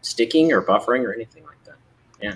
sticking or buffering or anything like that. Yeah.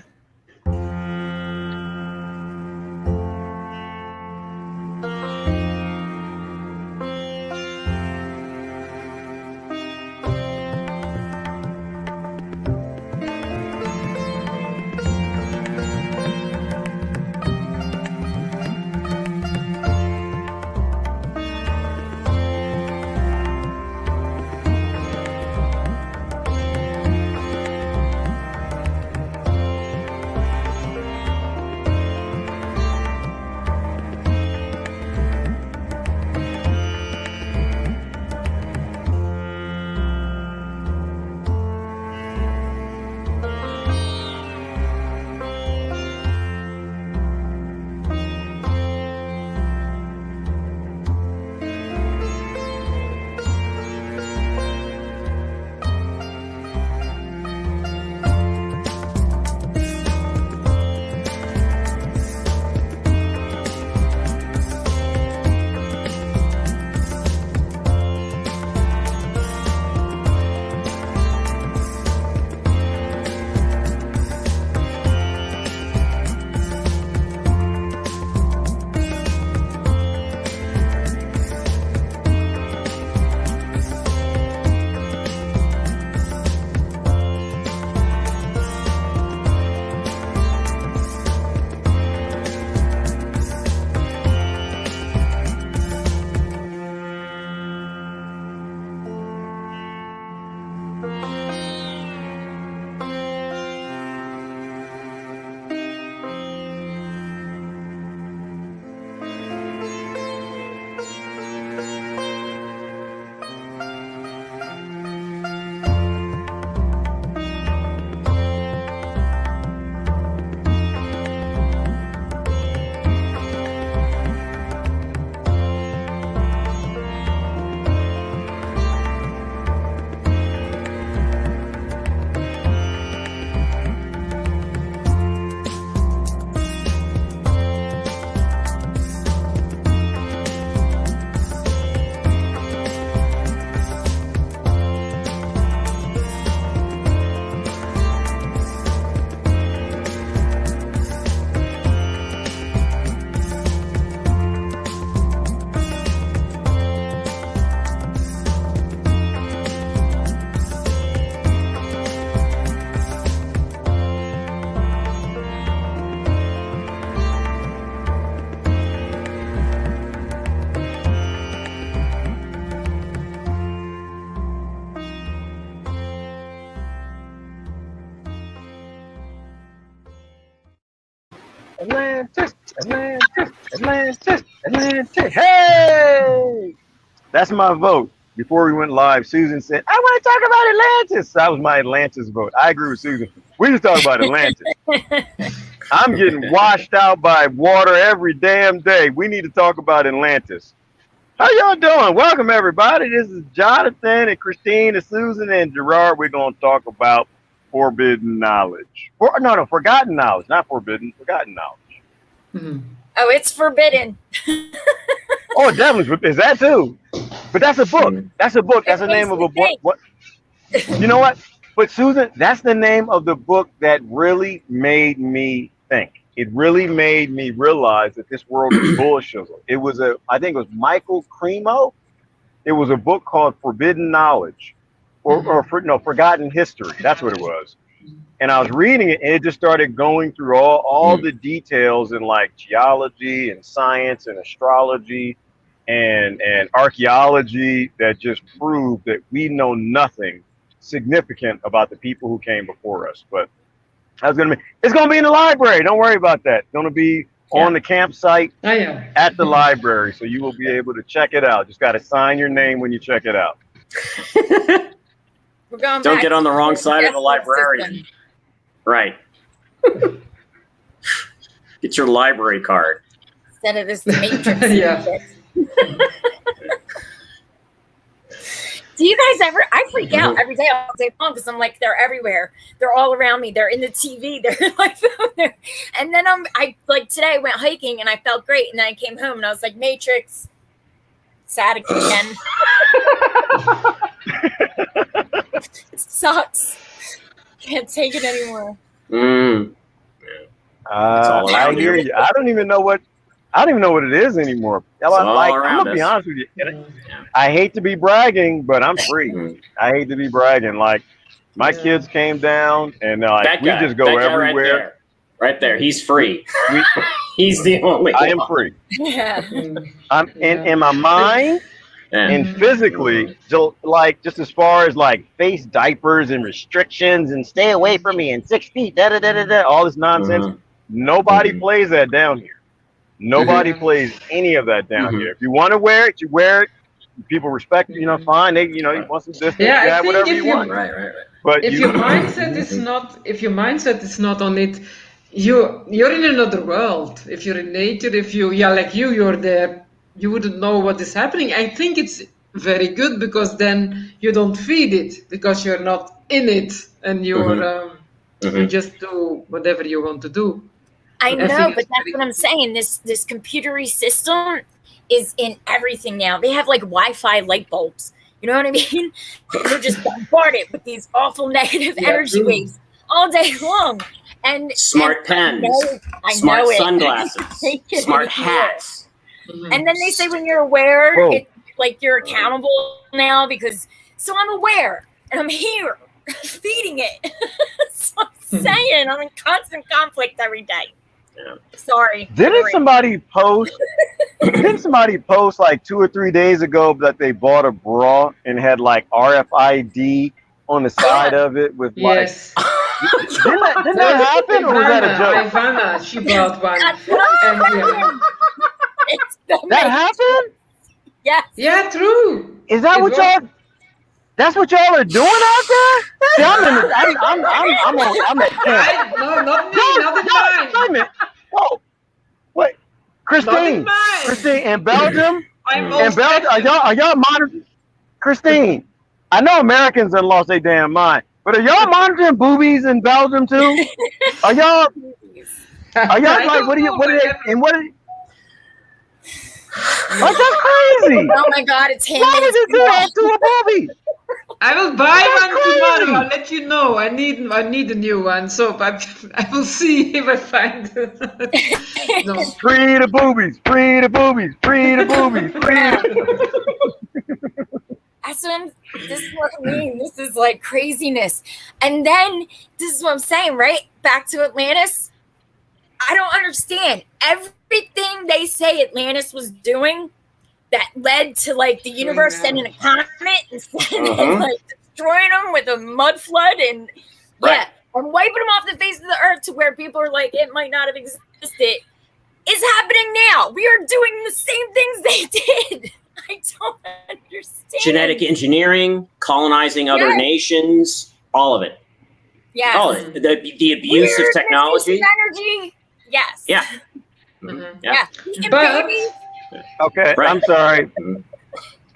Atlantis, Atlantis, Atlantis, Atlantis. Hey! That's my vote. Before we went live, Susan said, I want to talk about Atlantis. That was my Atlantis vote. I agree with Susan. We just talk about Atlantis. I'm getting washed out by water every damn day. We need to talk about Atlantis. How y'all doing? Welcome, everybody. This is Jonathan and Christine and Susan and Gerard. We're going to talk about forbidden knowledge. Forgotten knowledge. Not forbidden, forgotten knowledge. Mm-hmm. Oh, it's forbidden. Oh, definitely. Is that too? But that's a book. That's a book. That's the name of a book. What? You know what? But Susan, that's the name of the book that really made me think. It really made me realize that this world is bullshit. It was I think it was Michael Cremo. It was a book called Forbidden Knowledge, Forgotten History. That's what it was. And I was reading it, and it just started going through all the details in like geology and science and astrology and archaeology that just proved that we know nothing significant about the people who came before us. But it's gonna be in the library. Don't worry about that. It's gonna be on the campsite at the library, so you will be able to check it out. Just got to sign your name when you check it out. Don't get on the wrong side of the librarian. Right. Get your library card. Instead of this Matrix. Do you guys ever? I freak out every day all day long because I'm like, they're everywhere. They're all around me. They're in the TV. They're like, and then I like today I went hiking and I felt great, and then I came home and I was like, Matrix, sad again. It sucks. can't take it anymore. Mm. all I around hear you. you. I don't even know what it is anymore. all I'm around gonna be us. honest with you. I hate to be bragging, but I'm free. Mm. I hate to be bragging. Like my kids came down and they're like, That we guy, just go that guy everywhere. right there. He's free. We, He's the only I am one. free. Yeah. I'm in my mind Yeah. and physically, so like just as far as like face diapers and restrictions and stay away from me and 6 feet, all this nonsense. Mhm. Nobody Mhm. plays that down here. Nobody plays any of that down Mhm. here. If you want to wear it, you wear it. People respect you, fine. They, you want some distance, Yeah, I you have think whatever if you you- want. Right. But If your mindset is not on it, you're in another world. If you're in nature, like you're there, you wouldn't know what is happening. I think it's very good because then you don't feed it because you're not in it and you Mhm. just do whatever you want to do. I I know, think but it's that's very what I'm saying. This computery system is in everything now. They have like Wi-Fi light bulbs. You know what I mean? They're just bombarded with these awful negative Yeah, energy true. waves all day long. And Smart and pens, I smart know it. sunglasses, Take it smart anymore. hats. Mhm. And then they say when you're aware, Whoa. it's like you're accountable now because so I'm aware and I'm here feeding it. So I'm saying I'm in constant conflict every day. Yeah. Sorry. didn't somebody post like 2 or 3 days ago that they bought a bra and had like RFID on the side of it with like Yes. didn't that happen or was that a joke? Ivana, she bought one. That's what I'm And, saying. It's the That happened? Yes. yeah, true. Is that It what was- y'all? That's what y'all are doing out there? See, I'm at camp. No, not me, not in Wait a mine. minute. Whoa. Wait. Not in Christine. mine. Christine, in Belgium? I'm In Belgium, are y'all monitoring? Christine, I know Americans have lost their damn mind, but are y'all monitoring boobies in Belgium too? Are y'all like, what are they, and what are like, that's crazy. Oh my God, it's him. Why and would his you do girl. that to a booby? I will buy That's one crazy. tomorrow. I'll let you know. I need a new one, so I will see if I find. No. Free the boobies, free the boobies, free the boobies, free the That's what this is what I mean. This is like craziness. And then this is what I'm saying, right? Back to Atlantis. I don't understand. Everything they say Atlantis was doing that led to like the universe now. sending a comet and Uh-huh. like destroying them with a mud flood and Right. and wiping them off the face of the earth to where people are like, it might not have existed. Is happening now. We are doing the same things they did. I don't understand. Genetic engineering, colonizing other Yes. nations, all of it. Yes. All of it. The abuse of Weird technology. energy. Yes. Yeah. Mhm. Yeah. Eating But- babies. Okay, Right. I'm sorry.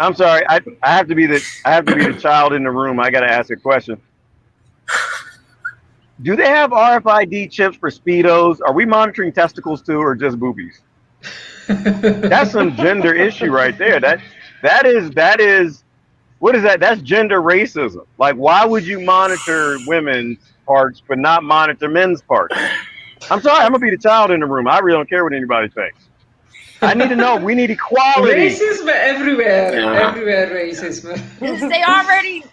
I'm sorry. I have to be the child in the room. I got to ask a question. Do they have RFID chips for Speedos? Are we monitoring testicles too, or just boobies? That's some gender issue right there. That is what is that? That's gender racism. Like, why would you monitor women's parts but not monitor men's parts? I'm sorry. I'm gonna be the child in the room. I really don't care what anybody thinks. I need to know. We need equality. Racism everywhere. Yeah. Everywhere racism. They already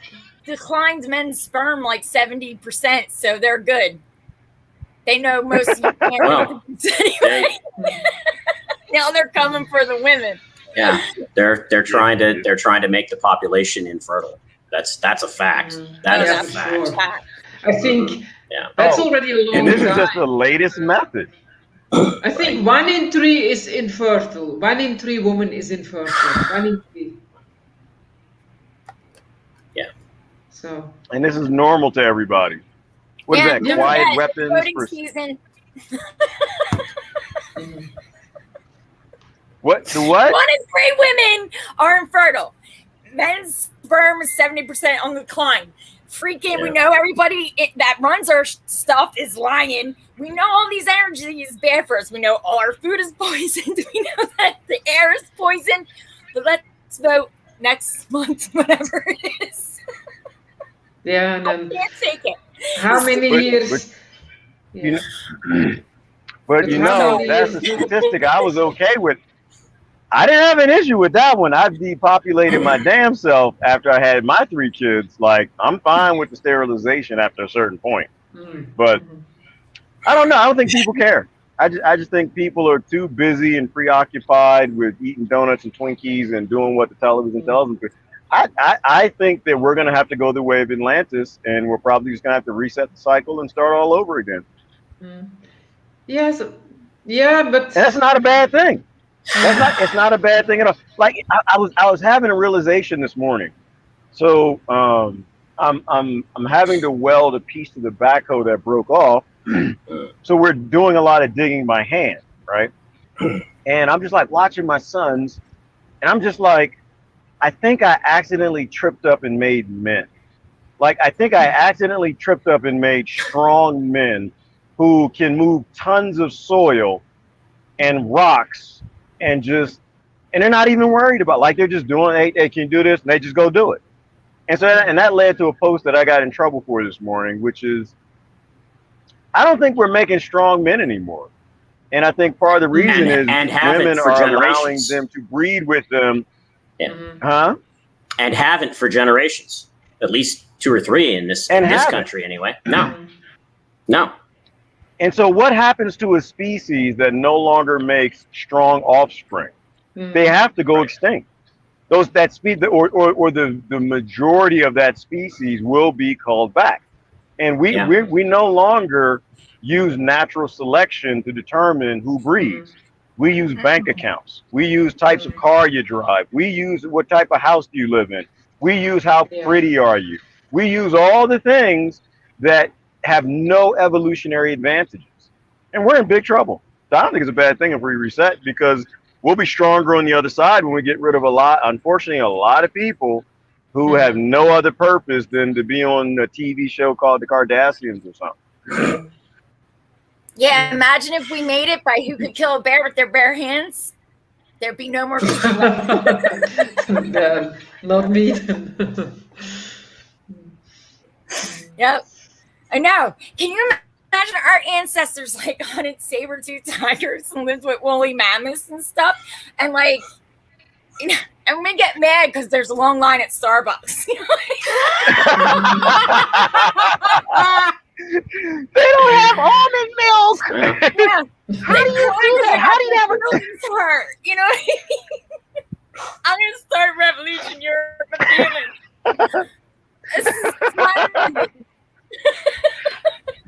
declined men's sperm like 70%, so they're good. They know most of you can't Well, anyway. Now they're coming for the women. Yeah, they're trying to make the population infertile. That's a fact. That is Yeah, a for fact. sure. I think Yeah. that's Oh, already a long And this is time. just the latest method. I think 1 in 3 is infertile. 1 in 3 women is infertile. 1 in 3. Yeah. So And this is normal to everybody. What is that? Yeah, Quiet yeah, weapons voting for season. what? The what? 1 in 3 women are infertile. Men's sperm is 70% on the decline. Freaking, we Yeah. know everybody that runs our stuff is lying. We know all these energy is bad for us. We know all our food is poisoned. We know that the air is poisoned. But let's vote next month, whatever it is. yeah, and I then can't take it. How many years? You Yeah. But But you how know, many that's a years? statistic I was okay with. I didn't have an issue with that one. I depopulated my damn self after I had my 3 kids. Like, I'm fine with the sterilization after a certain point. Mm. But Mhm. I don't know. I don't think people care. I just think people are too busy and preoccupied with eating donuts and Twinkies and doing what the television tells them to. I think that we're going to have to go the way of Atlantis, and we're probably just going to have to reset the cycle and start all over again. Mm. Yes. Yeah, but And that's not a bad thing. It's not a bad thing at all. Like I was having a realization this morning. So I'm having to weld a piece of the backhoe that broke off. So we're doing a lot of digging by hand, right? And I'm just like watching my sons, and I'm just like, I think I accidentally tripped up and made men. Like I think I accidentally tripped up and made strong men who can move tons of soil and rocks and they're not even worried about, like, they're just doing, hey, they can do this, and they just go do it. And so that led to a post that I got in trouble for this morning, which is, I don't think we're making strong men anymore. And I think part of the reason is women are allowing them to breed with them. Yeah. Mhm. Huh? And haven't for generations, at least 2 or 3 in this country anyway. No, no. And so what happens to a species that no longer makes strong offspring? Mhm. They have to go extinct. Or the majority of that species will be called back. And we no longer use natural selection to determine who breeds. We use bank accounts. We use types of car you drive. We use what type of house do you live in. We use how pretty are you. We use all the things that have no evolutionary advantages. And we're in big trouble. So I don't think it's a bad thing if we reset, because we'll be stronger on the other side when we get rid of a lot of people who have no other purpose than to be on a TV show called The Kardashians or something. Yeah, imagine if we made it by who could kill a bear with their bare hands. There'd be no more people left. Yeah, not me. Yep. I know. Can you imagine our ancestors like hunted saber-toothed tigers and lived with woolly mammoths and stuff? And like, you know, and we get mad because there's a long line at Starbucks. They don't have almond milk. Yeah. How do you do that? How do you have a heart? You know, I'm gonna start Revolution Europe again.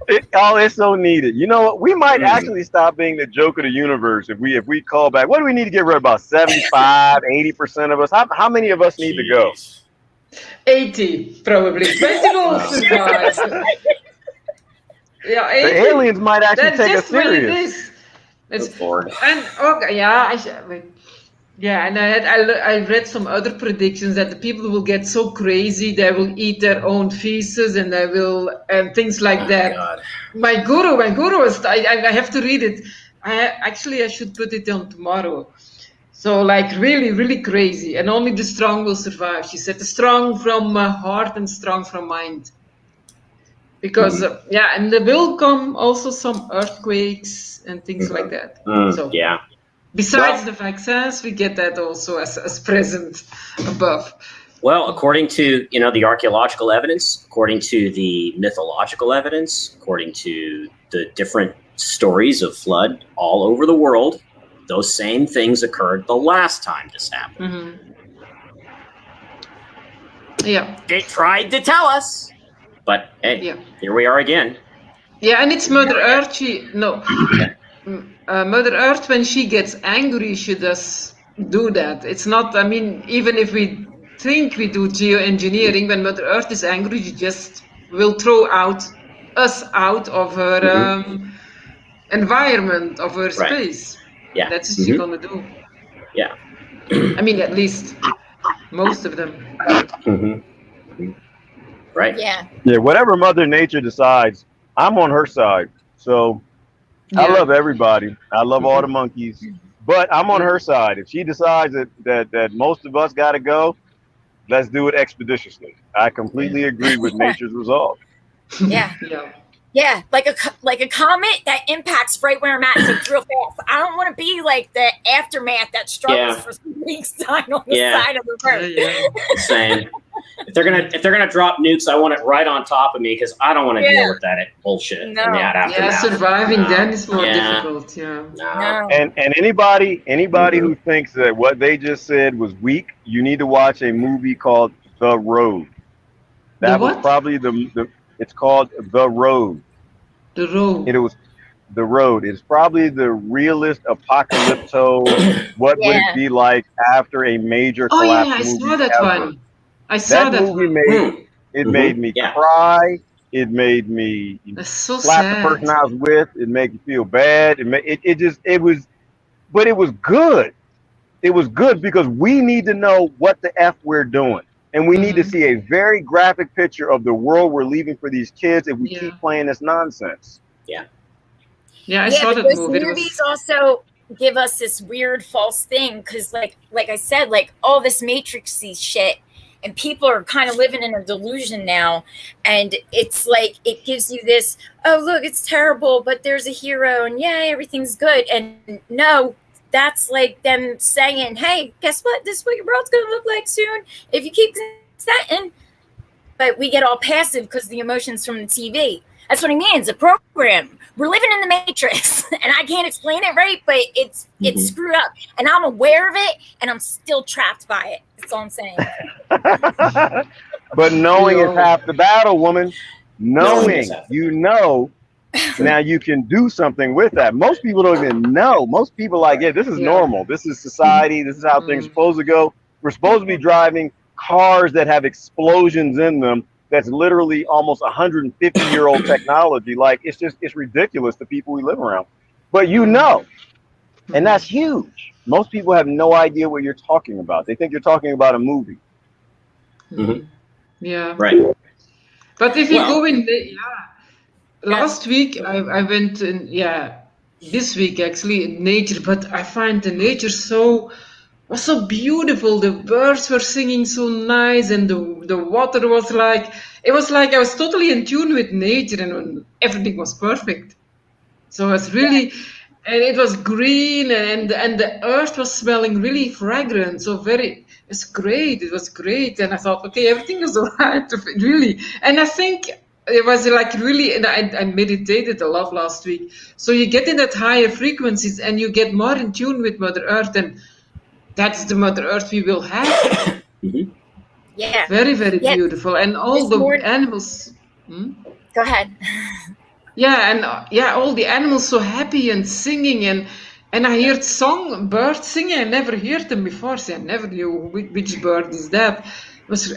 It's so needed. You know what? We might actually stop being the joke of the universe if we call back. What do we need to get rid of? About 75, 80% of us? How many of us need to go? 80, probably. 20 will survive. Yeah, 80. The aliens might actually take us serious. It's and okay, yeah, and I read some other predictions that the people will get so crazy they will eat their own feces and they will and things like that. God. My guru was I have to read it. I should put it on tomorrow. So like really, really crazy, and only the strong will survive. She said the strong from heart and strong from mind. Because and there will come also some earthquakes and things like that. So yeah. Besides the vaccines, we get that also as present above. Well, according to the archaeological evidence, according to the mythological evidence, according to the different stories of flood all over the world, those same things occurred the last time this happened. Mm-hmm. Yeah. They tried to tell us, but hey, here we are again. Yeah, and it's Mother Earth. Mother Earth, when she gets angry, she does do that. It's not, I mean, even if we think we do geoengineering, when Mother Earth is angry, she just will throw us out of her environment, of her space. Yeah. That's what she's gonna do. Yeah. I mean, at least most of them. Right. Yeah. Yeah, whatever Mother Nature decides, I'm on her side. So I love everybody. I love all the monkeys, but I'm on her side. If she decides that most of us got to go, let's do it expeditiously. I completely agree with nature's resolve. Yeah. Yeah, like a comet that impacts right where I'm at, it's real fast. I don't want to be like the aftermath that struggles for 3 weeks dying on the side of the road. Same. If they're gonna drop nukes, I want it right on top of me because I don't want to deal with that bullshit. No. And that aftermath. Surviving then is more difficult. No. And anybody who thinks that what they just said was weak, you need to watch a movie called The Road. That was probably it's called The Road. The Road. It was The Road. It's probably the realist apocalypto. What would it be like after a major collapse? I saw that one. I saw that movie. One. Made me cry. It made me slap the person I was with. It made me feel bad. It was good. It was good because we need to know what the F we're doing. And we need to see a very graphic picture of the world we're leaving for these kids if we keep playing this nonsense. Yeah, I saw that movie. Movies also give us this weird false thing because, like I said, like all this Matrixy shit, and people are kind of living in a delusion now. And it's like it gives you this, oh look, it's terrible, but there's a hero, and yay, everything's good. And no. That's like them saying, hey, guess what? This is what your world's going to look like soon if you keep setting. But we get all passive because the emotions from the TV. That's what I mean. It's a program. We're living in the Matrix. And I can't explain it right, but it's screwed up. And I'm aware of it, and I'm still trapped by it. That's all I'm saying. But knowing is half the battle, woman. Knowing, now you can do something with that. Most people don't even know. Most people like, this is normal. This is society. This is how things are supposed to go. We're supposed to be driving cars that have explosions in them. That's literally almost 150-year-old technology. Like it's ridiculous to people we live around. But and that's huge. Most people have no idea what you're talking about. They think you're talking about a movie. Yeah. Right. But if you go in last week I went in this week actually in nature, but I find the nature was so beautiful. The birds were singing so nice, and the water was like I was totally in tune with nature, and everything was perfect. So it was really, and it was green, and the earth was smelling really fragrant. So it's great. It was great, and I thought, okay, everything was alright, really. And I think it was like really, and I meditated a lot last week. So you get in that higher frequencies, and you get more in tune with Mother Earth, and that's the Mother Earth we will have. Yeah. Very, very beautiful. And all the animals. Go ahead. All the animals so happy and singing, and I heard birds singing. I never heard them before. So I never knew which bird is that.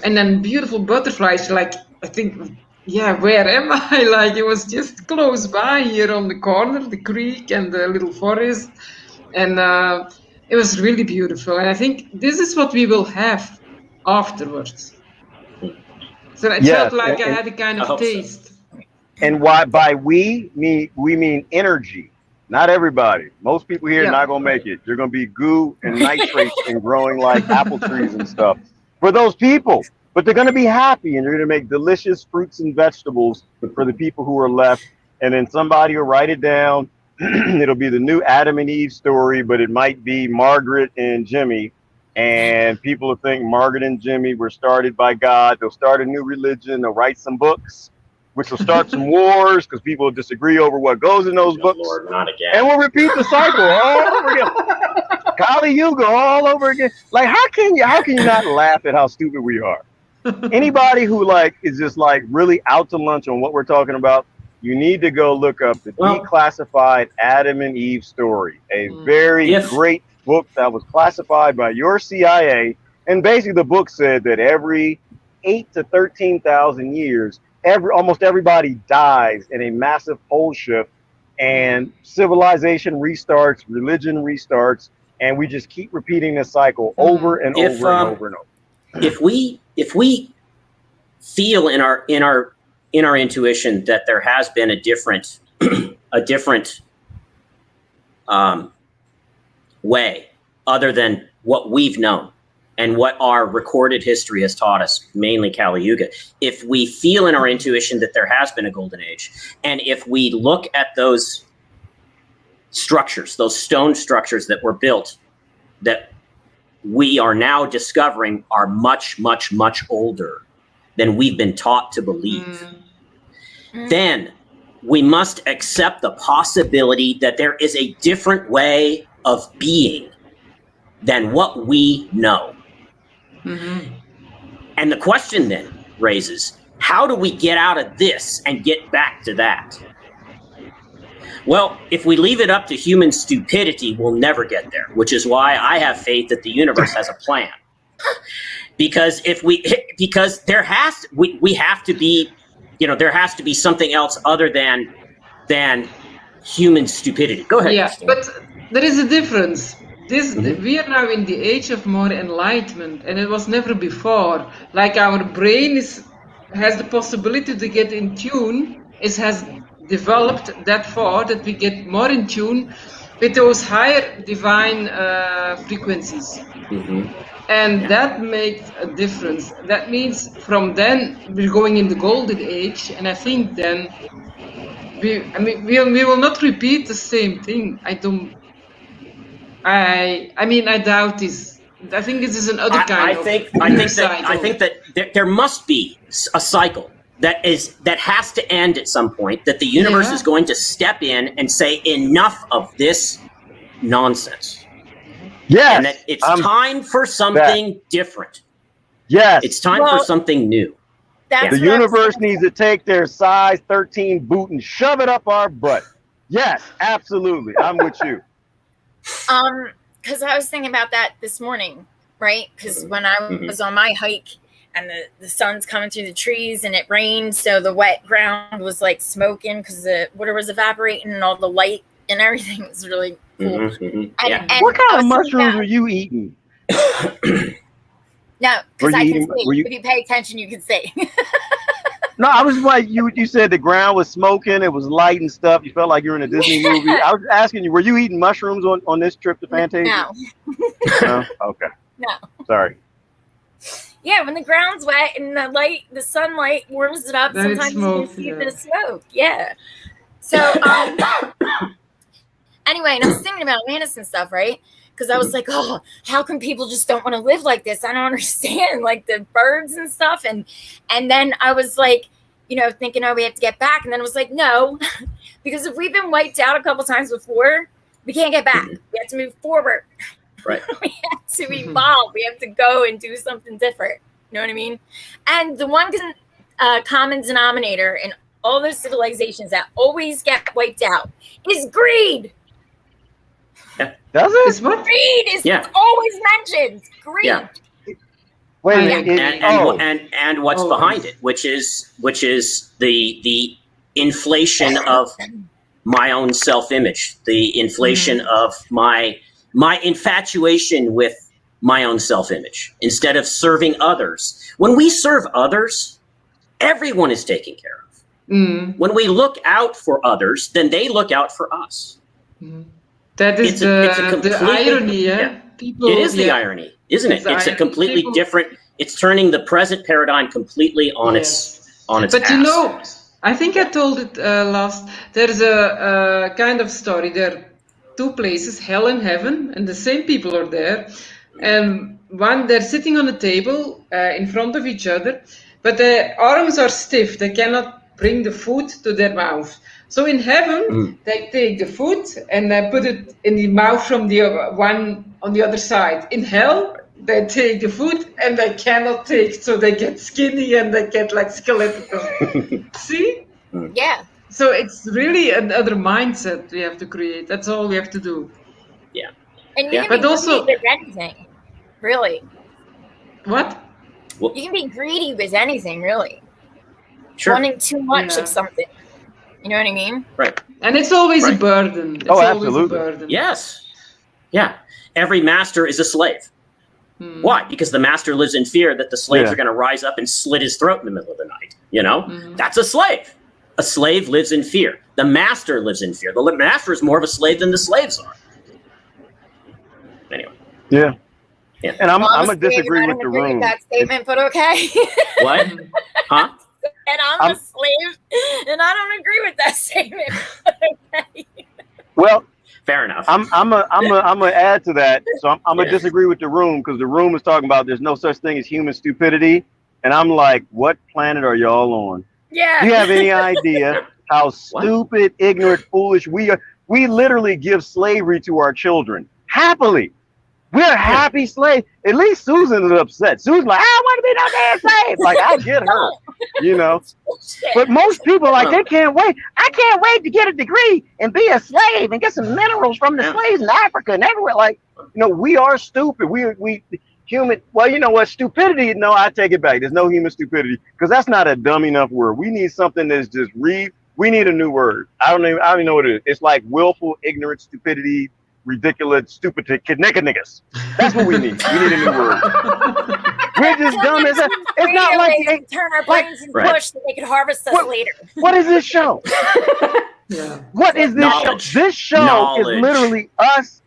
And then beautiful butterflies, like I think, where am I? Like it was just close by here on the corner, the creek and the little forest. And it was really beautiful. And I think this is what we will have afterwards. So it felt like I had a kind of taste. So. And by we mean energy. Not everybody. Most people here are not going to make it. You're going to be goo and nitrates and growing like apple trees and stuff. For those people. But they're going to be happy, and you're going to make delicious fruits and vegetables for the people who are left. And then somebody will write it down. It'll be the new Adam and Eve story, but it might be Margaret and Jimmy. And people will think Margaret and Jimmy were started by God. They'll start a new religion. They'll write some books, which will start some wars because people will disagree over what goes in those books. Lord, not again. And we'll repeat the cycle all over again. Kali Yuga all over again. Like, how can you not laugh at how stupid we are? Anybody who is just really out to lunch on what we're talking about, you need to go look up the declassified Adam and Eve story, a very great book that was classified by your CIA. And basically the book said that every 8 to 13,000 years, almost everybody dies in a massive pole shift, and civilization restarts, religion restarts, and we just keep repeating this cycle over and over and over and over. If we feel in our intuition that there has been a different way other than what we've known, and what our recorded history has taught us, mainly Kali Yuga, if we feel in our intuition that there has been a golden age, and if we look at those structures, those stone structures that were built, that we are now discovering are much, much, much older than we've been taught to believe, then we must accept the possibility that there is a different way of being than what we know. And the question then raises, how do we get out of this and get back to that? Well, if we leave it up to human stupidity, we'll never get there, which is why I have faith that the universe has a plan. Because we have to be, there has to be something else other than human stupidity. Go ahead. Yeah, Christine. but there is a difference. We are now in the age of more enlightenment, and it was never before. Like our brain has the possibility to get in tune. It has developed that far that we get more in tune with those higher divine frequencies. And that makes a difference. That means from then we're going in the golden age, and I think then we will not repeat the same thing. I doubt this. I think this is another kind of cycle. I think that there must be a cycle that has to end at some point, that the universe is going to step in and say, enough of this nonsense. Yes. And that it's time for something different. Yes. It's time for something new. The universe needs to take their size 13 boot and shove it up our butt. Yes, absolutely. I'm with you. Because I was thinking about that this morning, right? Because when I was on my hike and the sun's coming through the trees and it rained, so the wet ground was like smoking because the water was evaporating and all the light and everything was really cool. And what kind of mushrooms were you eating? No, because I can see. If you pay attention, you can see. No, I was like, you said the ground was smoking, it was light and stuff. You felt like you were in a Disney movie. I was asking you, were you eating mushrooms on this trip to Fantasia? No. No? Okay. No. Sorry. Yeah, when the ground's wet and the sunlight warms it up, then sometimes smoke, you see the smoke. Yeah. So anyway, and I was thinking about Atlantis and stuff, right? Because I was like, oh, how come people just don't want to live like this? I don't understand, like the birds and stuff. And then I was like, thinking, oh, we have to get back. And then I was like, no, because if we've been wiped out a couple times before, we can't get back. We have to move forward. Right. We have to evolve. We have to go and do something different. You know what I mean? And the one common denominator in all those civilizations that always get wiped out is greed. Does it? It's what? Greed is always mentioned. Greed. Yeah. Wait a minute. And what's behind it, which is the inflation of my own self-image, the inflation of my infatuation with my own self-image instead of serving others. When we serve others, everyone is taken care of. When we look out for others, then they look out for us. That is the irony, yeah? People, it is the irony, isn't it? It's a completely different. It's turning the present paradigm completely on its But ass. I think I told it last. There's a kind of story. There are two places, hell and heaven, and the same people are there. And one, they're sitting on a table in front of each other, but their arms are stiff. They cannot bring the food to their mouth. So in heaven, they take the food and they put it in the mouth from the one on the other side. In hell, they take the food and they cannot take, so they get skinny and they get like skeletal. See? Yeah. So it's really another mindset we have to create. That's all we have to do. Yeah. And you can but be also greedy with anything, really. What? You can be greedy with anything, really. Sure. Wanting too much of something. You know what I mean? Right. And it's always a burden. It's absolutely. always a burden. Yes. Yeah. Every master is a slave. Why? Because the master lives in fear that the slaves are going to rise up and slit his throat in the middle of the night. That's a slave. A slave lives in fear. The master lives in fear. The master is more of a slave than the slaves are. Anyway. Yeah. And I'm Well, gonna disagree I with don't the agree with room. that statement, but okay. What? Huh? And I'm a slave, and I don't agree with that statement. But okay. Well, Fair enough. I'm gonna add to that. So I'm gonna Yeah. disagree with the room because the room is talking about there's no such thing as human stupidity, and I'm like, what planet are y'all on? Yeah. Do you have any idea how stupid, ignorant, foolish we are? We literally give slavery to our children happily. We're happy slaves. At least Susan is upset. Susan's like, I don't want to be no damn slave. Like, I get her, you know. But most people, like, they can't wait. I can't wait to get a degree and be a slave and get some minerals from the slaves in Africa and everywhere. Like, you know, we are stupid. We human. Well, you know what? Stupidity. No, I take it back. There's no human stupidity because that's not a dumb enough word. We need something that's just we need a new word. I don't even know what it is. It's like willful, ignorant, stupidity, ridiculous, stupid, niggas. That's what we need. We need a new word. We're just dumb as that. It's not like they turn our brains and push so they can harvest us later. What is this show? Yeah. What is this Knowledge. show? This show is literally us.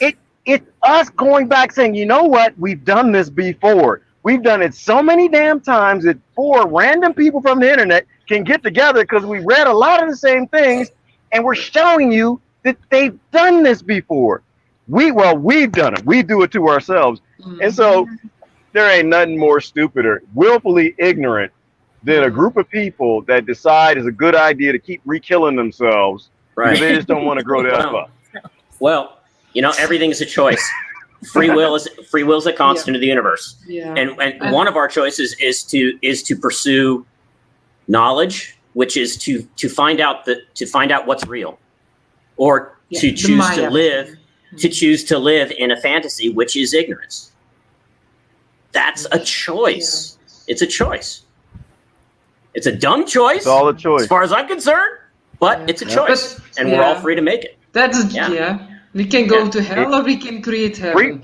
It's us going back saying, you know what? We've done this before. We've done it so many damn times that 4 random people from the internet can get together because we read a lot of the same things, and we're showing you that they've done this before. We've done it. We do it to ourselves. Mm-hmm. And so there ain't nothing more stupider, willfully ignorant, than a group of people that decide it's a good idea to keep re-killing themselves because they just don't want to grow the F up. Well, you know, everything is a choice. Free will is a constant of the universe. Yeah. And one of our choices is to pursue knowledge, which is to find out what's real. Or to choose to live in a fantasy, which is ignorance. That's a choice. Yeah. It's a choice. It's a dumb choice. It's all a choice. As far as I'm concerned, but it's a choice. And we're all free to make it. We can go to hell or we can create heaven.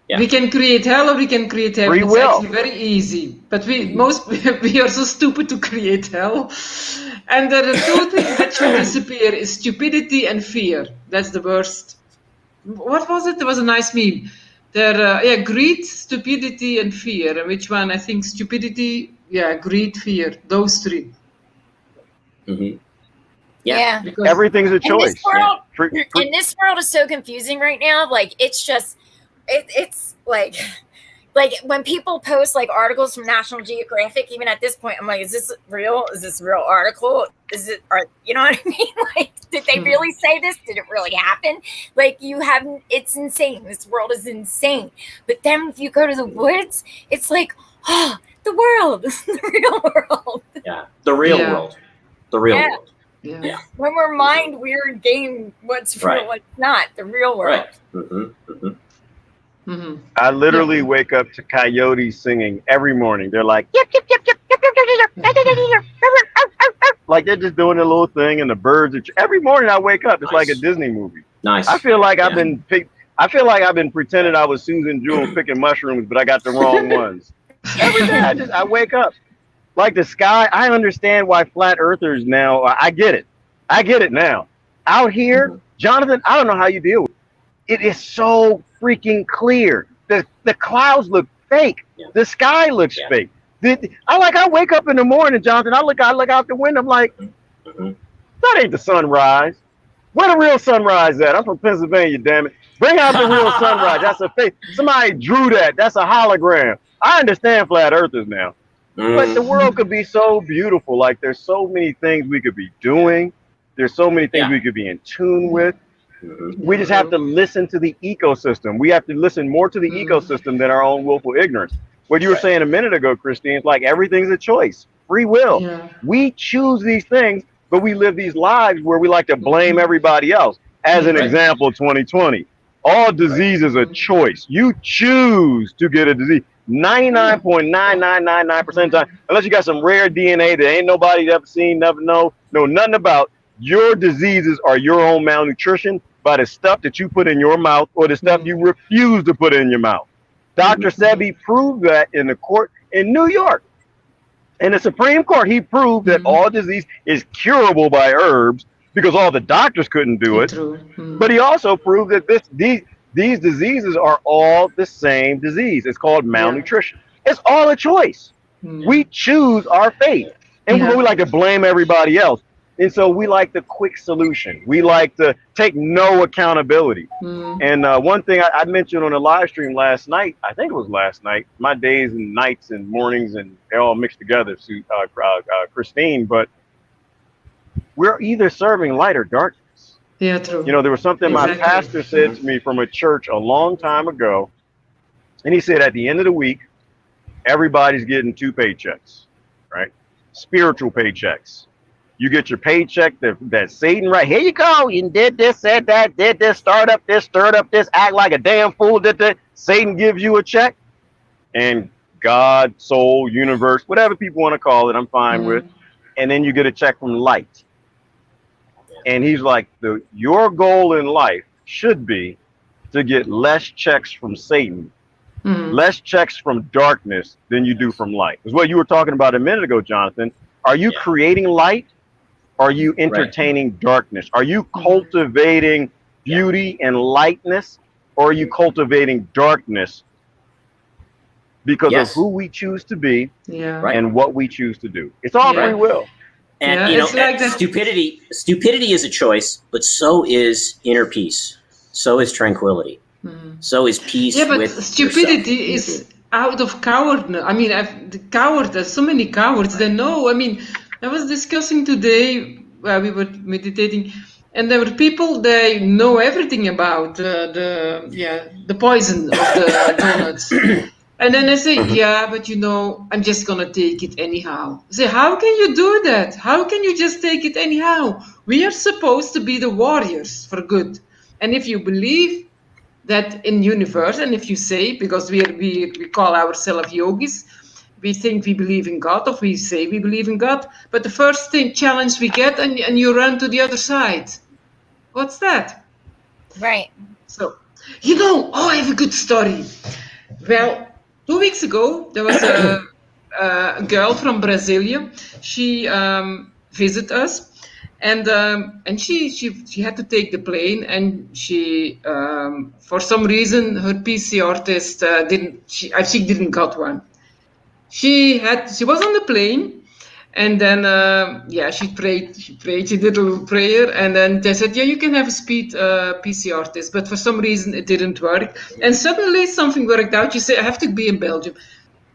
Yeah. We can create hell or we can create heaven. Free will. It's actually very easy. But we are so stupid to create hell. And the 2 things that should disappear is stupidity and fear. That's the worst. What was it? There was a nice meme. Greed, stupidity, and fear. And which one? I think stupidity, greed, fear. Those 3. Mm-hmm. Yeah. Because everything's a choice. And this world is so confusing right now. Like, it's just, it's like when people post like articles from National Geographic, even at this point, I'm like, is this real? Is this a real article? You know what I mean? Like, did they really say this? Did it really happen? Like, it's insane. This world is insane. But then if you go to the woods, it's like, oh, the world, the real world. Yeah. The real world. The real world. Yeah. When we're mind weird game, what's real, what's not, the real world. Right. Mm-hmm. Mm-hmm. Mm-hmm. I literally wake up to coyotes singing every morning. They're like, yip, yip, yip, yip, yip, yip, yip, yip, yip, like they're just doing a little thing, and the birds are every morning I wake up. It's like a Disney movie. Nice. I feel like I've been pretending I was Susan Jewell picking mushrooms, but I got the wrong ones. Every day I wake up. Like the sky, I understand why flat earthers now, I get it. I get it now. Out here, Jonathan, I don't know how you deal with it. It is so freaking clear. The clouds look fake. Yeah. The sky looks fake. I wake up in the morning, Jonathan, I look out the window, I'm like, that ain't the sunrise. Where the real sunrise at? I'm from Pennsylvania, damn it. Bring out the real sunrise. That's a fake. Somebody drew that. That's a hologram. I understand flat earthers now. But the world could be so beautiful. Like, there's so many things we could be doing. There's so many things we could be in tune with. We just have to listen to the ecosystem. We have to listen more to the ecosystem than our own willful ignorance. What you were saying a minute ago, Christine, is like everything's a choice. Free will. Yeah. We choose these things, but we live these lives where we like to blame everybody else. As an example, 2020. All disease is a choice. You choose to get a disease. 99.9999% of the time, unless you got some rare DNA that ain't nobody ever seen, never know nothing about, your diseases are your own malnutrition by the stuff that you put in your mouth or the stuff you refuse to put in your mouth. Dr. Sebi proved that in the court in New York. In the Supreme Court, he proved that all disease is curable by herbs because all the doctors couldn't do it. But he also proved that these diseases are all the same disease. It's called malnutrition. It's all a choice. We choose our fate, and we like to blame everybody else. And so we like the quick solution. We like to take no accountability. And one thing I mentioned on a live stream last night, I think it was last night, my days and nights and mornings, and they all mixed together, Christine, but we're either serving light or darkness. Yeah, true. You know, there was something my pastor said to me from a church a long time ago. And he said at the end of the week, everybody's getting 2 paychecks, right? Spiritual paychecks. You get your paycheck that Satan, right? Here you go. You did this, said that, did this, stirred up this, act like a damn fool, did that. Satan gives you a check. And God, soul, universe, whatever people want to call it, I'm fine with. And then you get a check from light. And he's like, your goal in life should be to get less checks from Satan, less checks from darkness than you do from light. It's what you were talking about a minute ago, Jonathan. Are you creating light? Are you entertaining darkness? Are you cultivating beauty and lightness? Or are you cultivating darkness because of who we choose to be and what we choose to do? It's all free will. And you know, like stupidity is a choice, but so is inner peace. So is tranquility. So is peace. Yeah, but with stupidity yourself. is out of cowardness. I mean, there's so many cowards. They know. I mean, I was discussing today while we were meditating, and there were people, they know everything about the poison of the donuts. And then I say, but you know, I'm just going to take it anyhow. I say, how can you do that? How can you just take it anyhow? We are supposed to be the warriors for good. And if you believe that in universe, and if you say, because we call ourselves yogis, we think we believe in God, or we say we believe in God, but the first challenge we get, and you run to the other side. What's that? Right. So, you know, I have a good story. Well, 2 weeks ago, there was a girl from Brasilia. She visited us, and she had to take the plane, and she for some reason her PCR test she didn't got one. She was on the plane, and then she prayed. She did a little prayer, and then they said, you can have a speed PCR test, but for some reason it didn't work. And suddenly something worked out. She said, I have to be in Belgium.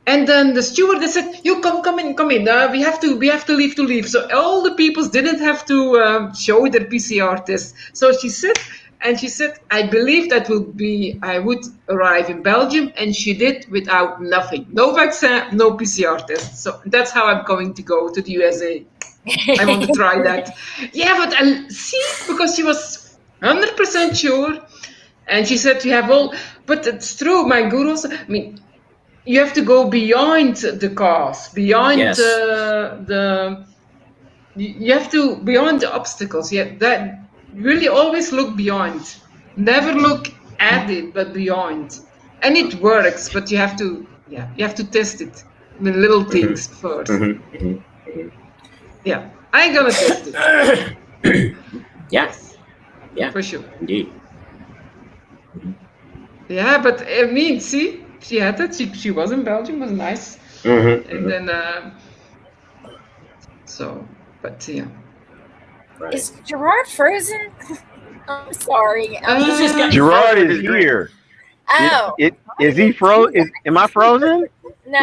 And then the steward, they said, you come in. We have to leave. So all the people didn't have to show their PCR test. So she said, I believe I would arrive in Belgium, and she did without nothing. No vaccine, no PCR test. So that's how I'm going to go to the USA. I want to try that. Yeah, but because she was 100% sure, and she said, but it's true, my guru said, I mean, you have to go beyond the cause, beyond you have to, beyond the obstacles. That really always look beyond. Never look at it, but beyond. And it works, but you have to test it. The little things first. Yeah, I'm gonna test it. Yeah, for sure. Indeed. Yeah, but I mean, see, she had that. She was in Belgium. Was nice. And then, but yeah. Right. Is Gerard frozen? I'm sorry. Gerard is here. Oh. Is he frozen? Am I frozen? No.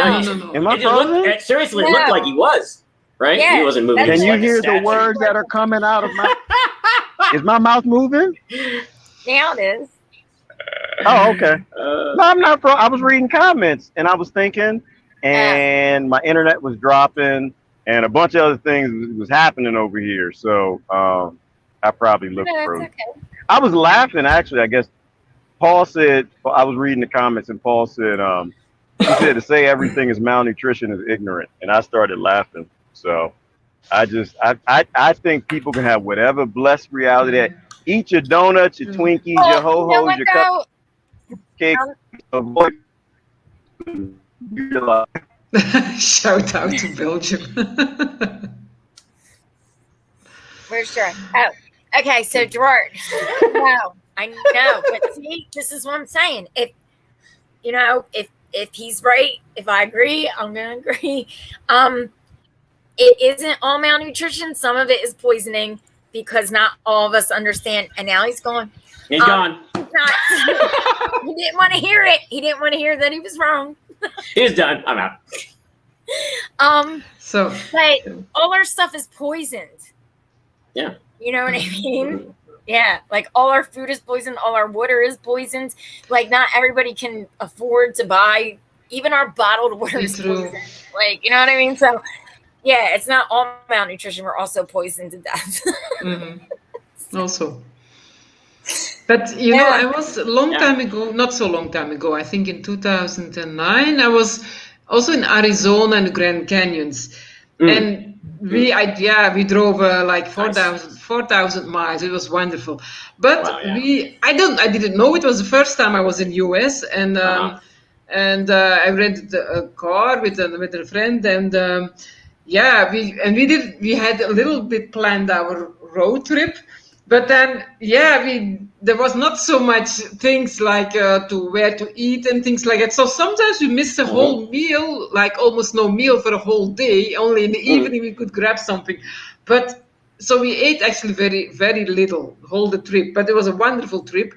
Am I frozen? It seriously looked like he was, right? Yeah, he wasn't moving. Can you like a hear the statue. words that are coming out of my? Is my mouth moving? Now it is. Oh, okay. No, I'm not. I was reading comments and I was thinking, and my internet was dropping, and a bunch of other things was happening over here. So I probably looked frozen. Okay. I was laughing actually. I guess Paul said, I was reading the comments, and Paul said, he said to say everything is malnutrition is ignorant, and I started laughing. So I think people can have whatever blessed reality that eat your donuts, your Twinkies, your ho-hos, your cupcakes. Avoid. Shout out to Belgium. Where's Gerard? Oh, okay. So Gerard, no, I know, but see, this is what I'm saying. If he's right, if I agree, I'm gonna agree. It isn't all malnutrition. Some of it is poisoning because not all of us understand. And now he's gone. He's gone. He didn't want to hear it. He didn't want to hear that he was wrong. He's done. I'm out. But all our stuff is poisoned. Yeah. You know what I mean? Yeah. Like all our food is poisoned. All our water is poisoned. Like not everybody can afford to buy, even our bottled water is poisoned. Like, you know what I mean? So yeah, it's not all malnutrition. We're also poisoned to death. Also. But you know, I was a long time ago, not so long time ago, I think in 2009, I was also in Arizona and the Grand Canyons. And we drove like 4,000 miles. It was wonderful. But I didn't know it was the first time I was in US, and I rented a car with a friend, and we had a little bit planned our road trip. But then, there was not so much things like to where to eat and things like that. So sometimes we missed a whole meal, like almost no meal for a whole day. Only in the evening we could grab something. But so we ate actually very, very little whole the trip. But it was a wonderful trip.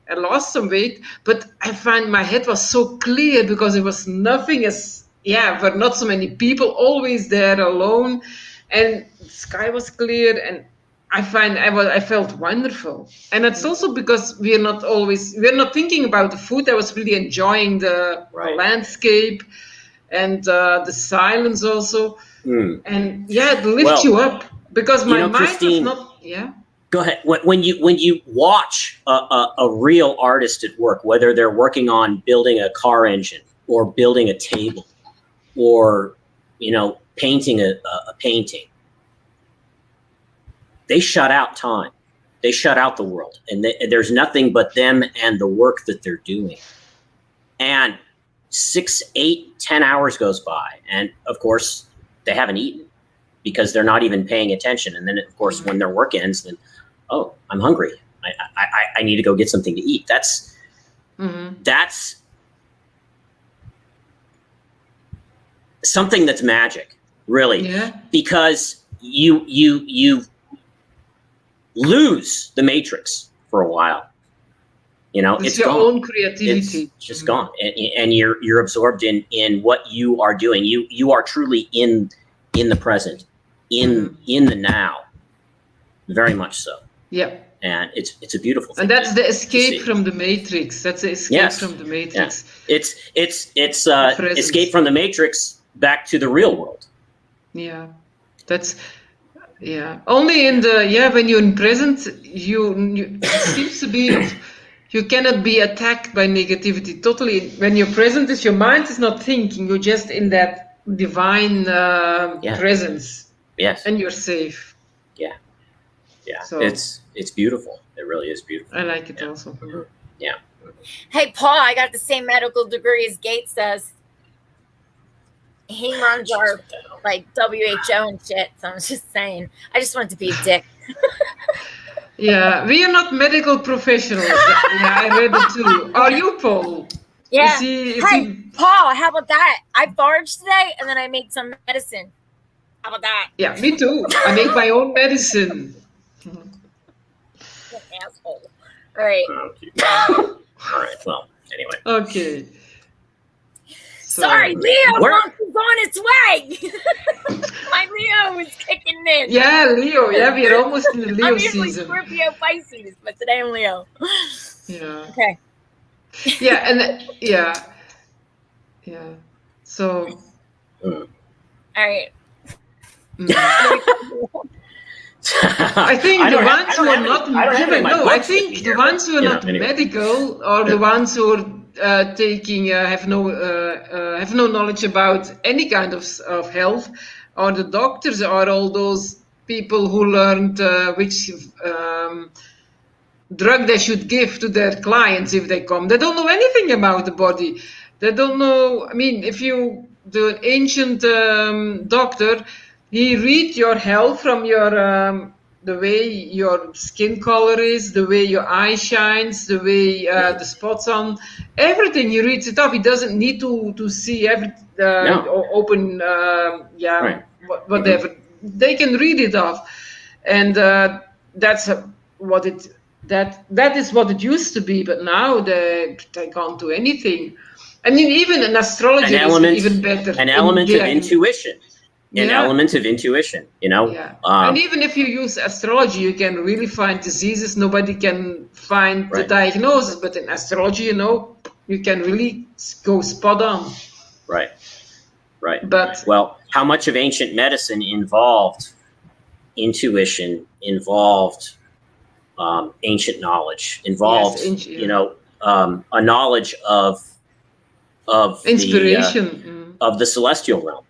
I lost some weight, but I find my head was so clear because it was nothing were not so many people always there alone, and the sky was clear, and I felt wonderful. And it's also because we're not thinking about the food. I was really enjoying the landscape and the silence also. And it lifts you up because my mind Christine, was not, Go ahead. When you watch a real artist at work, whether they're working on building a car engine or building a table or, painting a painting, they shut out time. They shut out the world, and there's nothing but them and the work that they're doing. And 6, 8, 10 hours goes by, and of course they haven't eaten because they're not even paying attention. And then of course when their work ends, then I'm hungry. I need to go get something to eat. That's something that's magic, really, because you lose the matrix for a while. It's your gone. own creativity. It's just gone, and you're absorbed in what you are doing. You are truly in the present, in the now, very much so. Yeah. And it's a beautiful thing. And that's the escape from the matrix. That's the escape from the matrix. Yeah. It's escape from the matrix back to the real world. Yeah. That's only in the when you're in present, it seems to be you cannot be attacked by negativity totally. When you're present, your mind is not thinking. You're just in that divine presence. Yes. And you're safe. Yeah. Yeah. So, it's beautiful. It really is beautiful. I like it also. Mm-hmm. Yeah. Hey, Paul, I got the same medical degree as Gates does. He runs our WHO and shit. So I'm just saying. I just wanted to be a dick. Yeah, we are not medical professionals. I read it too. Are you, Paul? Yeah. Paul, how about that? I foraged today and then I made some medicine. How about that? Yeah, me too. I make my own medicine. Asshole. All right. All right. Well, anyway. Okay. Sorry, Leo Monk is on its way. My Leo is kicking in. Yeah, Leo. Yeah, we are almost in the Leo I'm usually season. Scorpio Pisces, but today I'm Leo. Yeah. Okay. Yeah, and yeah. So. All right. I think the ones who are not medical or the ones who are taking have no knowledge about any kind of health, or the doctors, or all those people who learned which drug they should give to their clients if they come. They don't know anything about the body. They don't know. I mean, if you do an ancient doctor, he read your health from your the way your skin color is, the way your eye shines, the way the spots on, everything he reads it off. He doesn't need to see every or open, whatever. They can read it off, and that's what it. That is what it used to be, but now they can't do anything. I mean, even an astrologer is even better. An element of intuition. An element of intuition, you know. Yeah. And even if you use astrology, you can really find diseases. Nobody can find the diagnosis, but in astrology, you know, you can really go spot on. Right. But well, how much of ancient medicine involved intuition, involved ancient knowledge, involved a knowledge of inspiration of the celestial realm.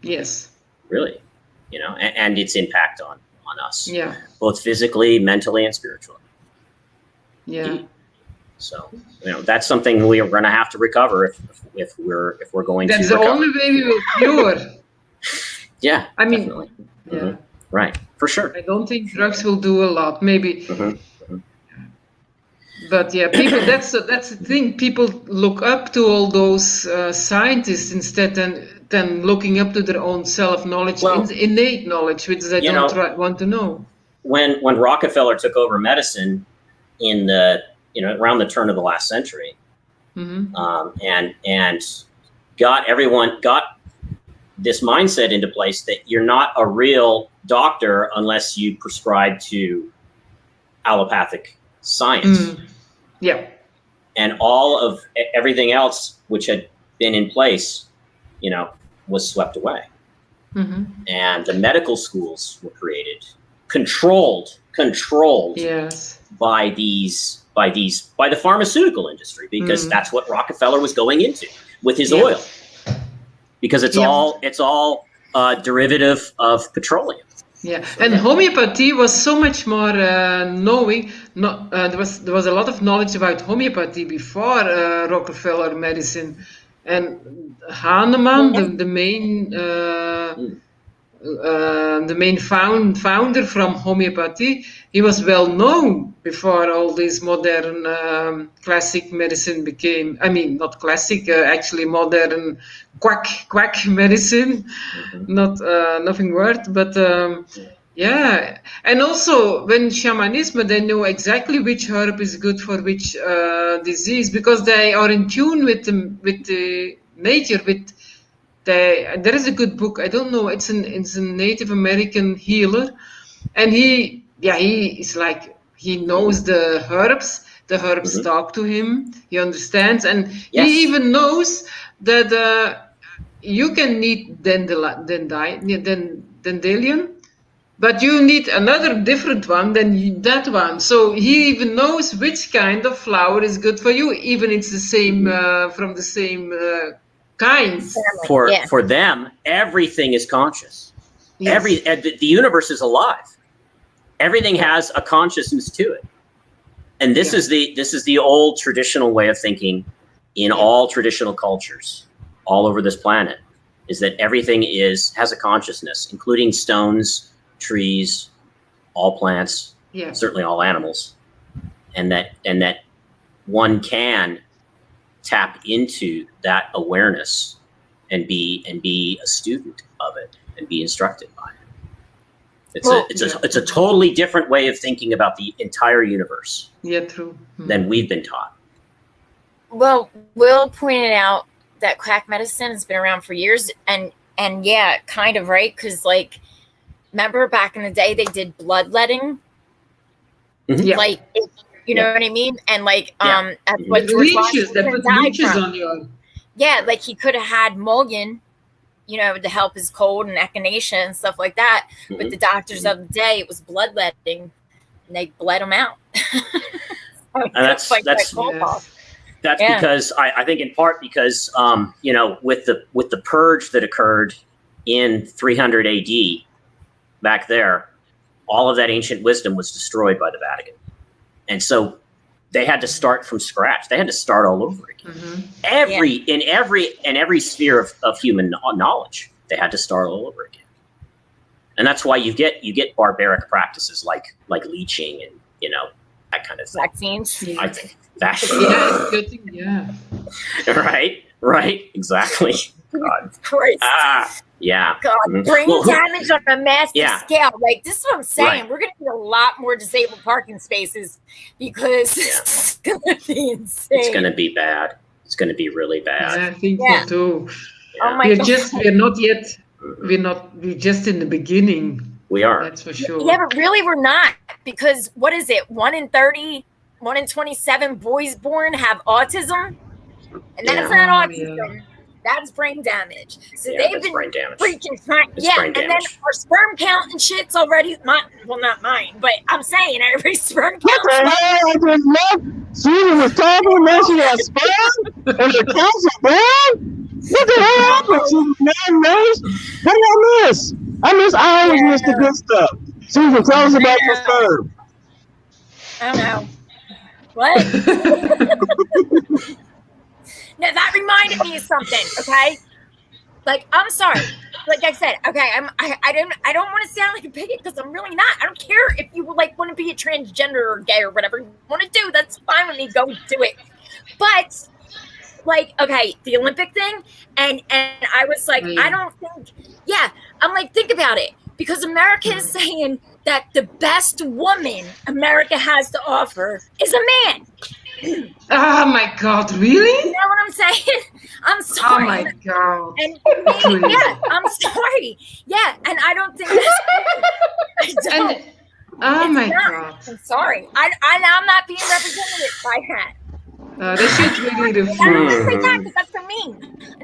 Yes. Really, you know, and its impact on us. Yeah. Both physically, mentally, and spiritually. Yeah. So, you know, that's something we are going to have to recover if we're going that's to. That's the only way we will cure. Yeah. I mean, definitely. yeah. Mm-hmm. Right. For sure. I don't think drugs will do a lot. Maybe. But yeah, people. That's the thing. People look up to all those scientists instead than looking up to their own self-knowledge, innate knowledge, which they don't want to know. When Rockefeller took over medicine in the around the turn of the last century, and got this mindset into place that you're not a real doctor unless you prescribe to allopathic science. Yeah. And all of everything else which had been in place, you know, was swept away. And the medical schools were created, controlled yes. by the pharmaceutical industry, because that's what Rockefeller was going into with his oil, because it's all derivative of petroleum. Yeah, and homeopathy was so much more knowing. There was a lot of knowledge about homeopathy before Rockefeller medicine, and Hahnemann, the main founder from homeopathy, he was well known before all this modern classic medicine became. I mean, not classic, actually modern quack medicine. Not nothing worse, but yeah. And also, when shamanism, they know exactly which herb is good for which disease, because they are in tune with the nature. There is a good book. I don't know. It's a Native American healer, and he is like, he knows the herbs. The herbs talk to him. He understands, and he even knows that you can need dandelion, but you need another different one than that one. So he even knows which kind of flower is good for you, even it's the same from the same kind. For them, everything is conscious. Yes. The universe is alive. Everything has a consciousness to it, and this is the old traditional way of thinking in all traditional cultures all over this planet, is that everything has a consciousness, including stones, trees, all plants, certainly all animals, and that one can tap into that awareness and be a student of it and be instructed by it. It's a totally different way of thinking about the entire universe. Yeah, true. Than we've been taught. Well, Will pointed out that quack medicine has been around for years, and yeah, kind of, right? Because like, remember back in the day they did bloodletting, like, you know what I mean? And like, that's what George Washington died from. Yeah, like he could have had mulligan, you know, to help his cold and echinacea and stuff like that. But the doctors of the day, it was bloodletting, and they bled him out. And that's because I think in part because you know, with the purge that occurred in 300 AD back there, all of that ancient wisdom was destroyed by the Vatican, and so they had to start from scratch. They had to start all over again. In every sphere of human knowledge, they had to start all over again. And that's why you get barbaric practices like leeching and that kind of thing. Vaccines. I think vaccines. Yeah, it's good. Yeah. Right, exactly. God. Christ. Yeah. God, brain damage on a massive scale. Like, this is what I'm saying. Right. We're going to need a lot more disabled parking spaces because it's going to be insane. It's going to be bad. It's going to be really bad. Yeah, I think so too. Oh my God. We're just in the beginning. We are. That's for sure. Yeah, but really we're not, because what is it? 1 in 30, 1 in 27 boys born have autism. And that's not autism. That's brain damage. So they've been brain damage. freaking fine. Yeah, and then our sperm count and shit's already not mine, but I'm saying everybody's sperm count. What the hell? I just left. Susan was talking, now she got sperm, and the counts are born? What the hell happened to man, What did I miss? I always miss the good stuff. Susan, tell us about your sperm. I don't know. What? Now that reminded me of something, okay? Like, I'm sorry. Like I said, okay, I don't want to sound like a bigot because I'm really not. I don't care if you like want to be a transgender or gay or whatever you want to do. That's fine with me. Go do it. But like, okay, the Olympic thing, and I was like, I don't think. Yeah, I'm like, think about it, because America is saying that the best woman America has to offer is a man. Oh my God, really? You know what I'm saying? I'm sorry. Oh my God. And yeah, I'm sorry. Yeah, and I don't think that's oh my God. I'm sorry. I'm not being representative by that. They should really I don't reform. say that because that's for me.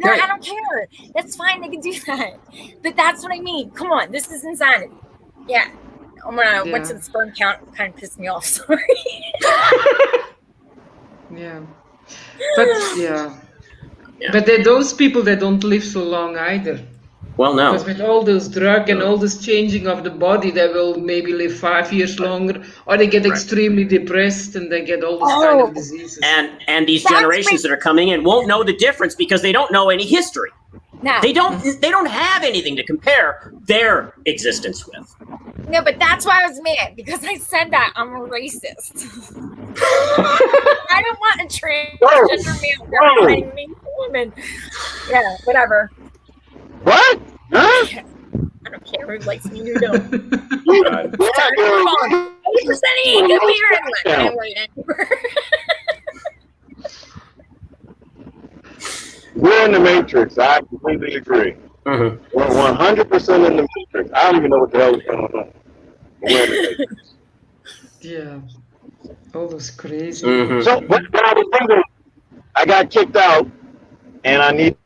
No, I don't care. That's fine. They can do that. But that's what I mean. Come on. This is insanity. Yeah. When I went to the sperm count, kind of pissed me off. Sorry. Yeah. But they're those people that don't live so long either. Well, no. Because with all those drugs and all this changing of the body, they will maybe live 5 years longer, or they get extremely depressed and they get all these kind of diseases. And these generations that are coming in won't know the difference because they don't know any history. No. They don't have anything to compare their existence with. No, but that's why I was mad, because I said that I'm a racist. I don't want a transgender man representing me, woman. Yeah, whatever. What? Huh? I don't care who likes me, who don't. 80% could be your We're in the Matrix. I completely agree. Mm-hmm. We're 100% in the Matrix. I don't even know what the hell is going on. We're in the Matrix. Yeah. All those crazy. Mm-hmm. So, but I was thinking, I got kicked out, and I need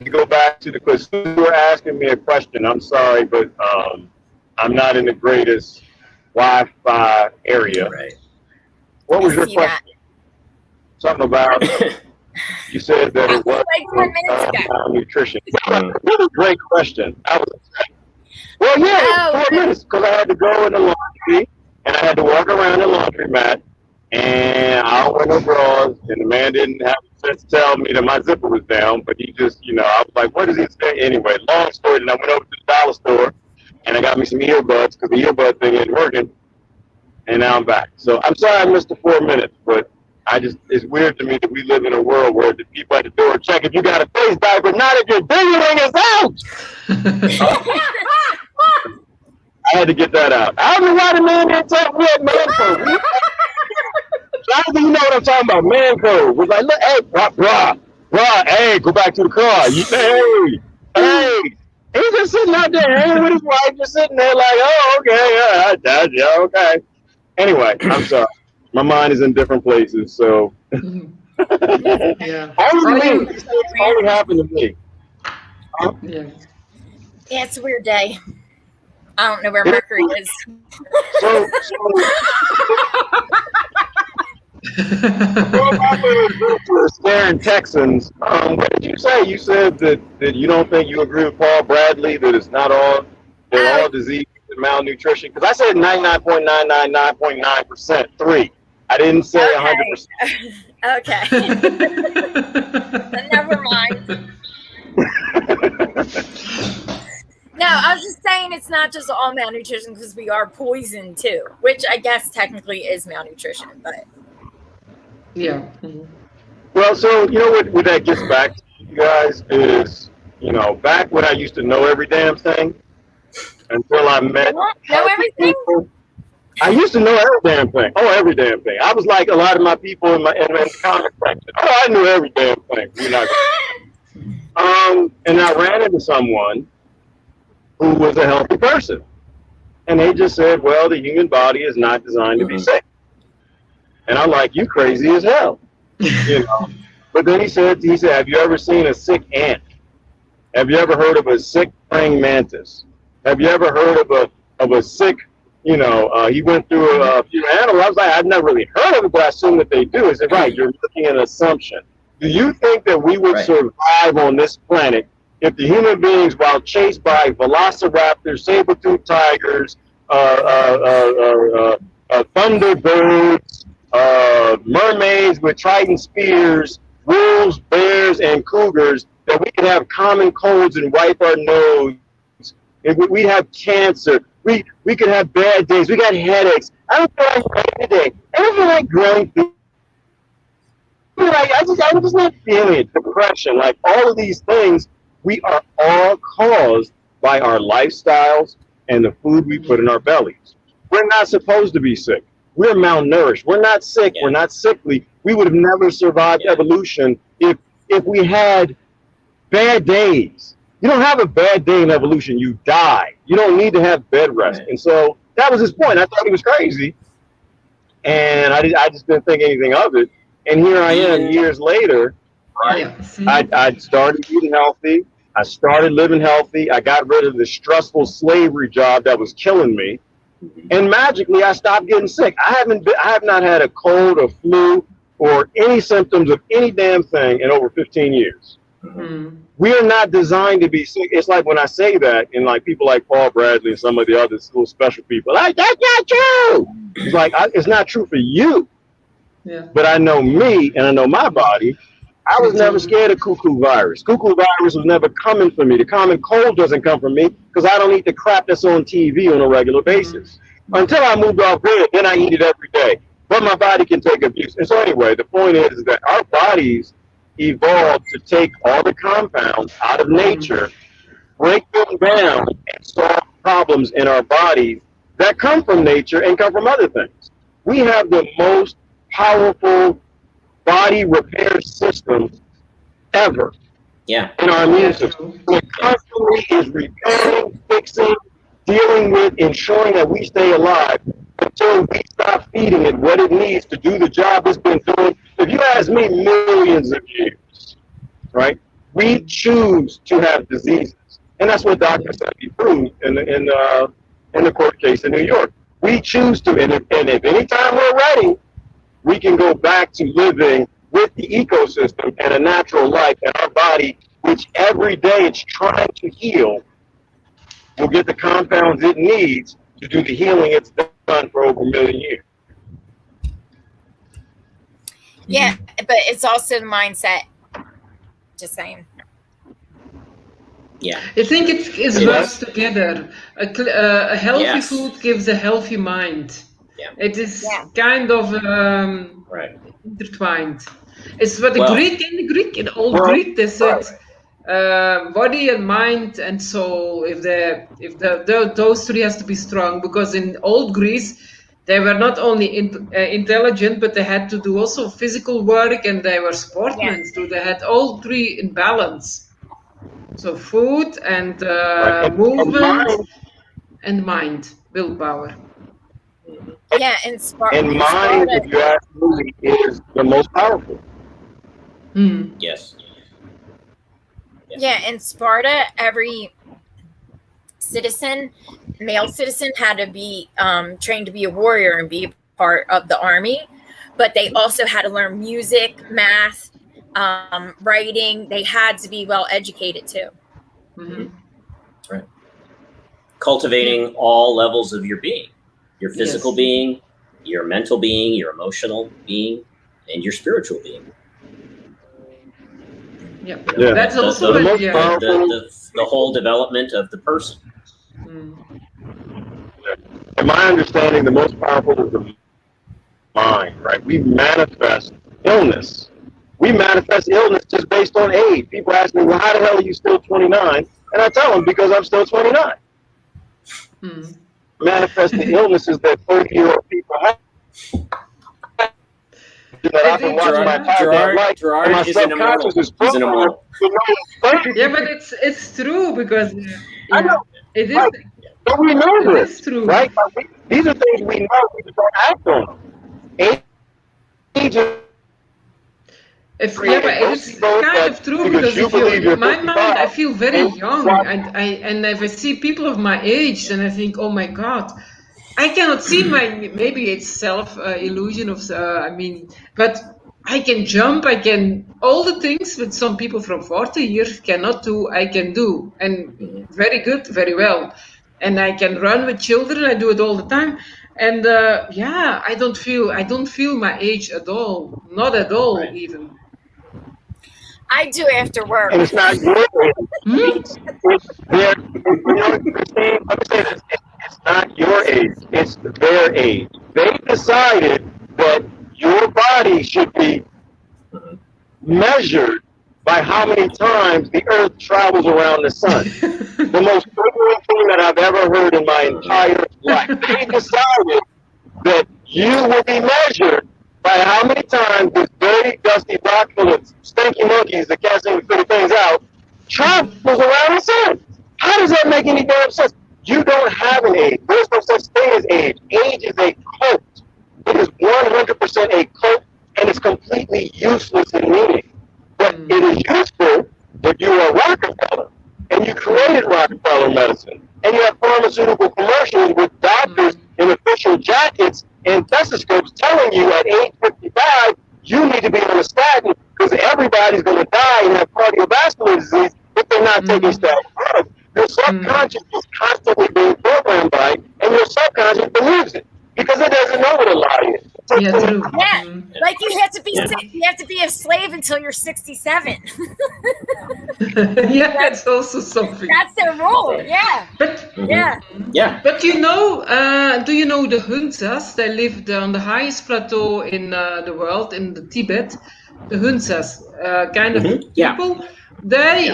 to go back to the question. You were asking me a question. I'm sorry, but I'm not in the greatest Wi-Fi area. Right. What was your question? Something about, you said that it was malnutrition. That was a great question. Well, yeah, 4 minutes, because I had to go in the laundry, and I had to walk around the laundromat, and I don't wear no bras, and the man didn't have sense to tell me that my zipper was down, but he just, I was like, what does he say? Anyway, long story, and I went over to the dollar store, and I got me some earbuds, because the earbud thing ain't working, and now I'm back. So I'm sorry I missed the 4 minutes, but it's weird to me that we live in a world where the people at the door check if you got a face diaper, not if your ding-a-ling is out. I had to get that out. I don't know why the man didn't talk real man code. I don't think you know what I'm talking about. Man code was like, look, hey, brah, hey, go back to the car. Hey. He's just sitting out there hanging with his wife, just sitting there like, oh, okay, yeah, okay. Anyway, I'm sorry. My mind is in different places, so. Yeah. Only happened to me. Yeah. Yeah, it's a weird day. I don't know where Mercury is. So for scaring Texans, what did you say? You said that you don't think you agree with Paul Bradley, that it's not all disease and malnutrition? Because I said 99.999.9%, 3. I didn't say 100%. Okay. Then never mind. No, I was just saying it's not just all malnutrition because we are poisoned too, which I guess technically is malnutrition, but Yeah. Mhm. Well, so you know what that gets back to, you guys, is back when I used to know every damn thing until I met know healthy everything. people. I used to know every damn thing. Oh, every damn thing. I was like a lot of my people in the comment section. Oh, I knew every damn thing. And I ran into someone who was a healthy person, and they just said, "Well, the human body is not designed to be sick." And I'm like, "You crazy as hell," But then he said, "Have you ever seen a sick ant? Have you ever heard of a sick praying mantis? Have you ever heard of a sick?" He went through a few animals. I was like, I've never really heard of it, but I assume that they do. He said, right, you're making an assumption. Do you think that we would survive on this planet if the human beings, while chased by velociraptors, saber-toothed tigers, thunderbirds, mermaids with trident spears, wolves, bears, and cougars, that we could have common colds and wipe our nose, and we'd have cancer? We could have bad days. We got headaches. I don't feel like running today. I don't feel like growing. I'm just not feeling it. Depression, like all of these things, we are all caused by our lifestyles and the food we put in our bellies. We're not supposed to be sick. We're malnourished. We're not sick. We're not sickly. We would have never survived evolution if we had bad days. You don't have a bad day in evolution. You die. You don't need to have bed rest. Right. And so that was his point. I thought he was crazy, and I just didn't think anything of it. And here I am years later. I started eating healthy. I started living healthy. I got rid of the stressful slavery job that was killing me, and magically I stopped getting sick. I have not had a cold or flu or any symptoms of any damn thing in over 15 years. Mm-hmm. We are not designed to be sick. It's like when I say that, and like people like Paul Bradley and some of the other school special people, like, that's not true. It's like, it's not true for you. Yeah. But I know me, and I know my body. I was never scared of cuckoo virus. Cuckoo virus was never coming for me. The common cold doesn't come from me because I don't eat the crap that's on TV on a regular basis. Until I moved off grid, then I eat it every day. But my body can take abuse. And so anyway, the point is that our bodies evolved to take all the compounds out of nature, break them down, and solve problems in our bodies that come from nature and come from other things. We have the most powerful body repair system ever in our immune system. It constantly is repairing, fixing, dealing with, ensuring that we stay alive until we stop feeding it what it needs to do the job it's been doing. If you ask me, millions of years, right? We choose to have diseases, and that's what Dr. Sebi proved in the court case in New York. We choose to, and if anytime we're ready, we can go back to living with the ecosystem and a natural life, and our body, which every day it's trying to heal, will get the compounds it needs to do the healing it's done for over 1 million years. Yeah, but it's also mindset. Just saying. Yeah. I think it works together. A healthy food gives a healthy mind. Yeah. It is kind of intertwined. It's what the Greek, in old Greek, they said body and mind and soul. If those three has to be strong, because in old Greece they were not only intelligent, but they had to do also physical work, and they were sportsmen too. They had all three in balance. So food and movement and mind, willpower. Yeah, and mind, if you ask me, is the most powerful. Yes. Yeah, in Sparta, every male citizen had to be trained to be a warrior and be part of the army, but they also had to learn music, math, writing. They had to be well educated too. Mm-hmm. Right. Cultivating all levels of your being, your physical being, your mental being, your emotional being, and your spiritual being. Yeah. That's also the the whole development of the person. In my understanding, the most powerful is the mind, right? We manifest illness. We manifest illness just based on age. People ask me, well, how the hell are you still 29? And I tell them, because I'm still 29. Manifesting illnesses that 30-year-old people have. That I can watch my entire life, and my subconscious is programmed to know. Yeah, but it's true because I know. It is. Right. But we know this, true. right? These are things we know. We just don't act on them. Age It's kind of true because if in my mind I feel very young, and if I see people of my age, then I think, oh my God, I cannot see maybe it's self illusion of but I can jump, I can all the things that some people from 40 years cannot do, I can do, and very good, very well, and I can run with children, I do it all the time. And I don't feel my age at all, not at all, right. Even. I do after work. And it's not your age. It's not your age. It's their age. They decided that your body should be measured by how many times the Earth travels around the sun. The most ignorant thing that I've ever heard in my entire life. They decided that you will be measured by how many times this dirty, dusty rock full of stinky monkeys that can't seem to figure things out travels around the sun. How does that make any damn sense? You don't have an age. There's no such thing as age. Age is a cult. It is 100% a cult, and it's completely useless in meaning. But it is useful if you are Rockefeller, and you created Rockefeller medicine, and you have pharmaceutical commercials with doctors in official jackets and stethoscopes telling you at age 55 you need to be on a statin because everybody's going to die and have cardiovascular disease if they're not taking statin drugs. Your subconscious is constantly being programmed by it, and your subconscious believes it because it doesn't know what a lie is. Like you have to be a slave until you're 67. Yeah, that's also something. That's their rule. Yeah. But But do you know the Hunzas? They lived on the highest plateau in the world, in the Tibet. The Hunzas, kind of people. They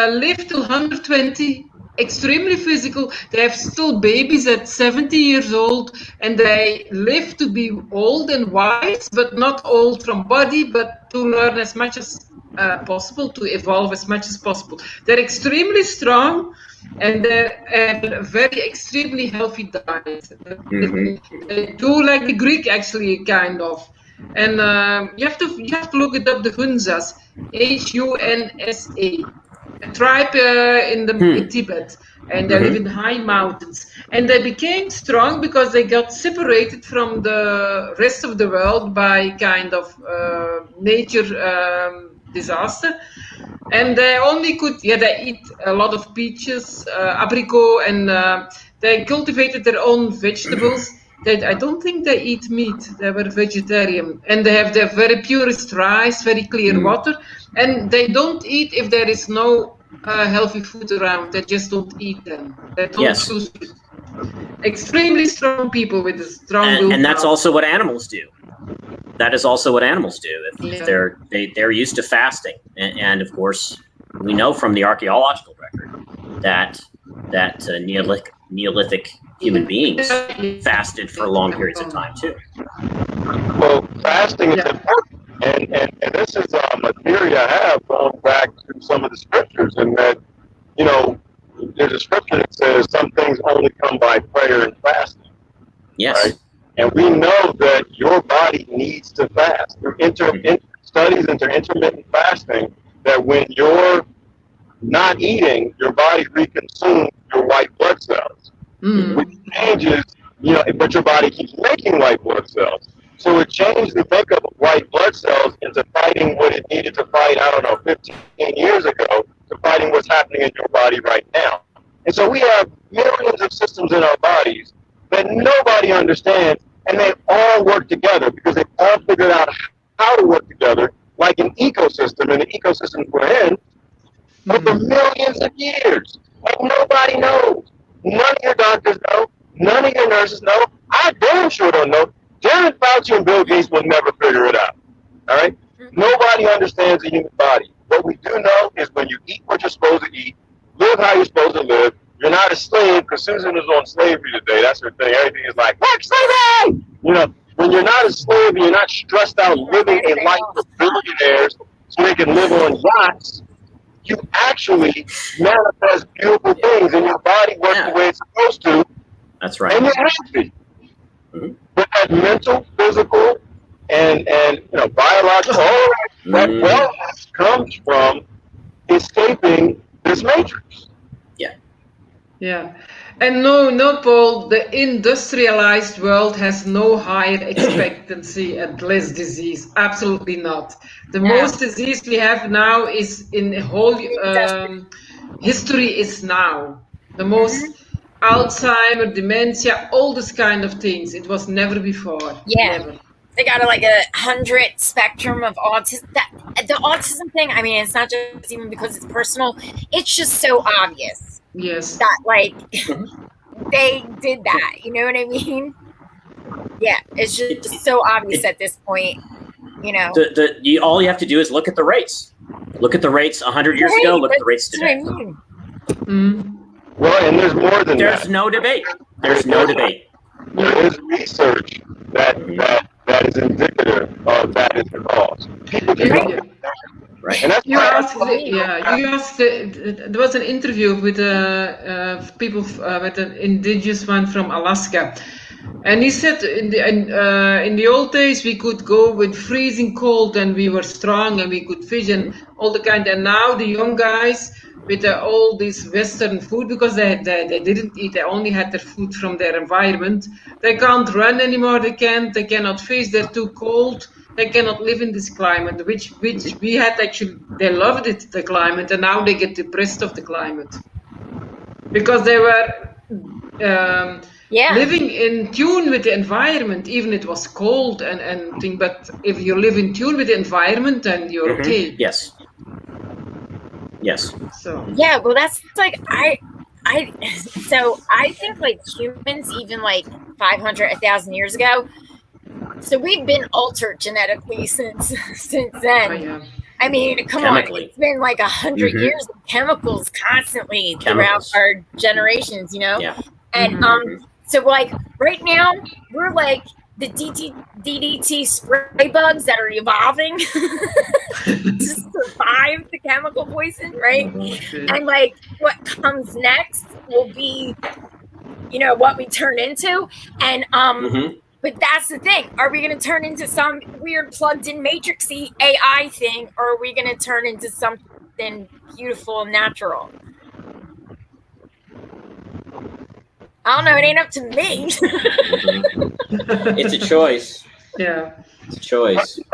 live till 120. Extremely physical. They have still babies at 70 years old, and they live to be old and wise, but not old from body, but to learn as much as possible, to evolve as much as possible. They're extremely strong, and they have a very extremely healthy diet. They do like the Greek, actually, kind of. And you have to look it up. The Hunzas, Hunsa. A tribe in Tibet, and they live in high mountains, and they became strong because they got separated from the rest of the world by kind of nature disaster, and they only could they eat a lot of peaches, apricot, and they cultivated their own vegetables. I don't think they eat meat. They were vegetarian, and they have their very purest rice, very clear water, and they don't eat if there is no healthy food around. They just don't eat them. They don't choose it. Extremely strong people with a strong willpower. And that's also what animals do. That is also what animals do. If they're used to fasting, and of course we know from the archaeological record that Neolithic human beings fasted for long periods of time too. Well, fasting is important, and this is a theory I have going back to some of the scriptures, and that there's a scripture that says some things only come by prayer and fasting. Yes, right? And we know that your body needs to fast. Studies into intermittent fasting that when you're not eating, your body reconsumes your white blood cells. Which changes, but your body keeps making white blood cells. So it changed the makeup of white blood cells into fighting what it needed to fight, 15 years ago, to fighting what's happening in your body right now. And so we have millions of systems in our bodies that nobody understands, and they all work together because they've all figured out how to work together like an ecosystem. And the ecosystem we're in, over millions of years. And nobody knows. None of your doctors know. None of your nurses know. I damn sure don't know. Janet Fauci and Bill Gates will never figure it out. All right? Nobody understands the human body. What we do know is when you eat what you're supposed to eat, live how you're supposed to live, you're not a slave, because Susan is on slavery today. That's her thing. Everything is like, work slavery! You know, when you're not a slave and you're not stressed out living a life of billionaires so they can live on yachts, you actually manifest beautiful things and your body works the way it's supposed to. That's right. And you're happy. But that mental, physical, and biological, all that wellness comes from escaping this matrix. Yeah. And no, Paul, the industrialized world has no higher expectancy and less disease. Absolutely not. The most disease we have now is in the whole history is now. The most Alzheimer, dementia, all this kind of things. It was never before. Yeah. Never. They got like 100 spectrum of autism. The autism thing, I mean, it's not just even because it's personal. It's just so obvious. Yes. That like they did that. You know what I mean? Yeah. It's just so obvious at this point. You know. All you have to do is look at the rates. Look at the rates 100 years ago. Look at the rates today. What I mean. Well, and there's more than There's no debate. There's no debate. There is research that is indicative of that is the cause. People can Right. And that's You asked, there was an interview with people, with an indigenous one from Alaska, and he said in the old days we could go with freezing cold and we were strong and we could fish and all the kind, and now the young guys with all this Western food, because they didn't eat, they only had their food from their environment. They can't run anymore. They cannot fish. They're too cold. They cannot live in this climate, which we had actually. They loved it, the climate, and now they get depressed of the climate because they were living in tune with the environment. Even it was cold and thing, but if you live in tune with the environment, then you're okay. Yes. Yes. So yeah, well, that's like I think like humans, even like 500, 1,000 years ago. So we've been altered genetically since then. Oh, yeah. I mean, come on, it's been like 100 years of chemicals constantly throughout our generations, you know? Yeah. And so like right now we're like the DDT spray bugs that are evolving to survive the chemical poison, right? And like what comes next will be, you know, what we turn into. And but that's the thing. Are we going to turn into some weird plugged-in matrixy AI thing, or are we going to turn into something beautiful and natural? I don't know. It ain't up to me. It's a choice. Yeah. It's a choice. It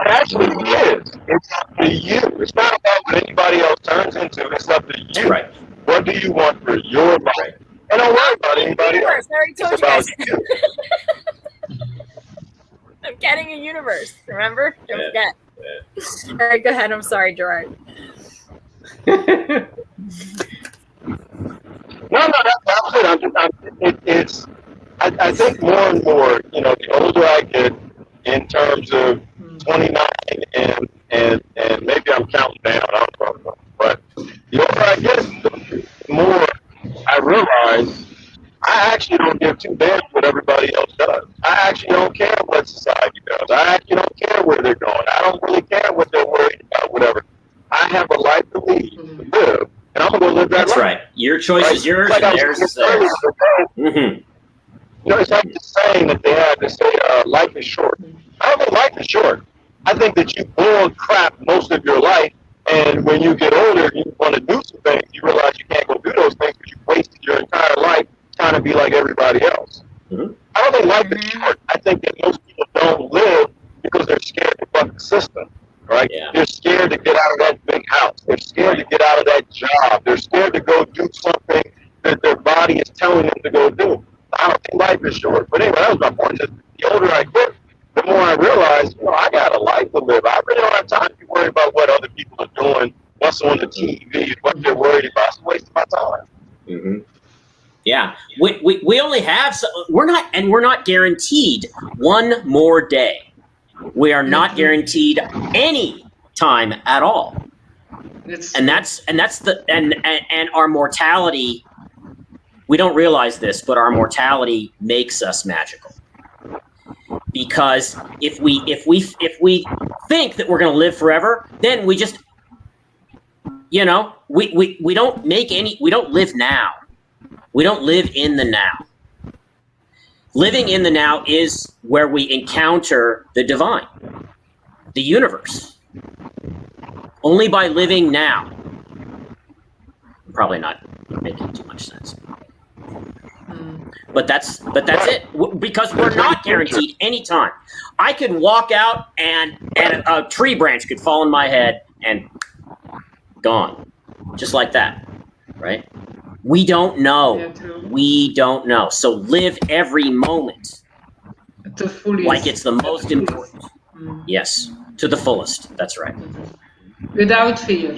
actually is. It's up to you. It's not about what anybody else turns into. It's up to you. Right. What do you want for your life? And don't worry about anybody else. I already told you guys. I'm getting a universe. Remember? Don't forget. All right, go ahead. I'm sorry, Gerard. No, that was it. I think more and more, you know, the older I get in terms of 29 and maybe I'm counting down, I don't know, but the older I get, the more I realize I actually don't give two damns what everybody else does. I actually don't care what society does. I actually don't care where they're going. I don't really care what they're worried about, whatever. I have a life to live, and I'm going to live that life. That's right. Your choice is yours, and theirs is theirs. You know, it's like the saying that they have to say, life is short. I don't think life is short. I think that you boil crap most of your life, and when you get older, you want to do some things, you realize you can't go do those things because you wasted your entire life trying to be like everybody else. I don't think life is short. I think that most people don't live because they're scared to fuck the system, right? Yeah. They're scared to get out of that big house. They're scared to get out of that job. They're scared to go do something that their body is telling them to go do. I don't think life is short. But anyway, that was my point. The older I get, the more I realize, you know, I got a life to live. I really don't have time to be worried about what other people are doing, what also on the TV. What they're worried about. It's a waste of my time. Mm-hmm. Yeah, we only have we're not guaranteed one more day. We are not guaranteed any time at all. And our mortality. We don't realize this, but our mortality makes us magical. Because if we think that we're going to live forever, then we just, we don't we don't live now. We don't live in the now. Living in the now is where we encounter the divine, the universe. Only by living now. Probably not making too much sense. But that's it. Because we're not guaranteed any time. I could walk out and a tree branch could fall on my head and gone. Just like that. Right? We don't know. We don't know. So live every moment like it's the most important. Yes, to the fullest. That's right. Without fear.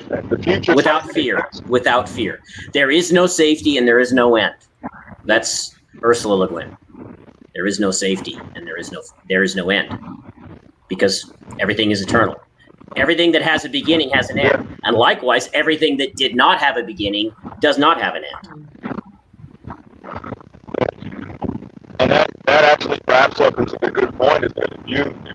Without fear. Without fear. There is no safety and there is no end. That's Ursula Le Guin. There is no safety and there is no end. Because everything is eternal. Everything that has a beginning has an end. And likewise, everything that did not have a beginning does not have an end. And that actually wraps up into a good point, is that if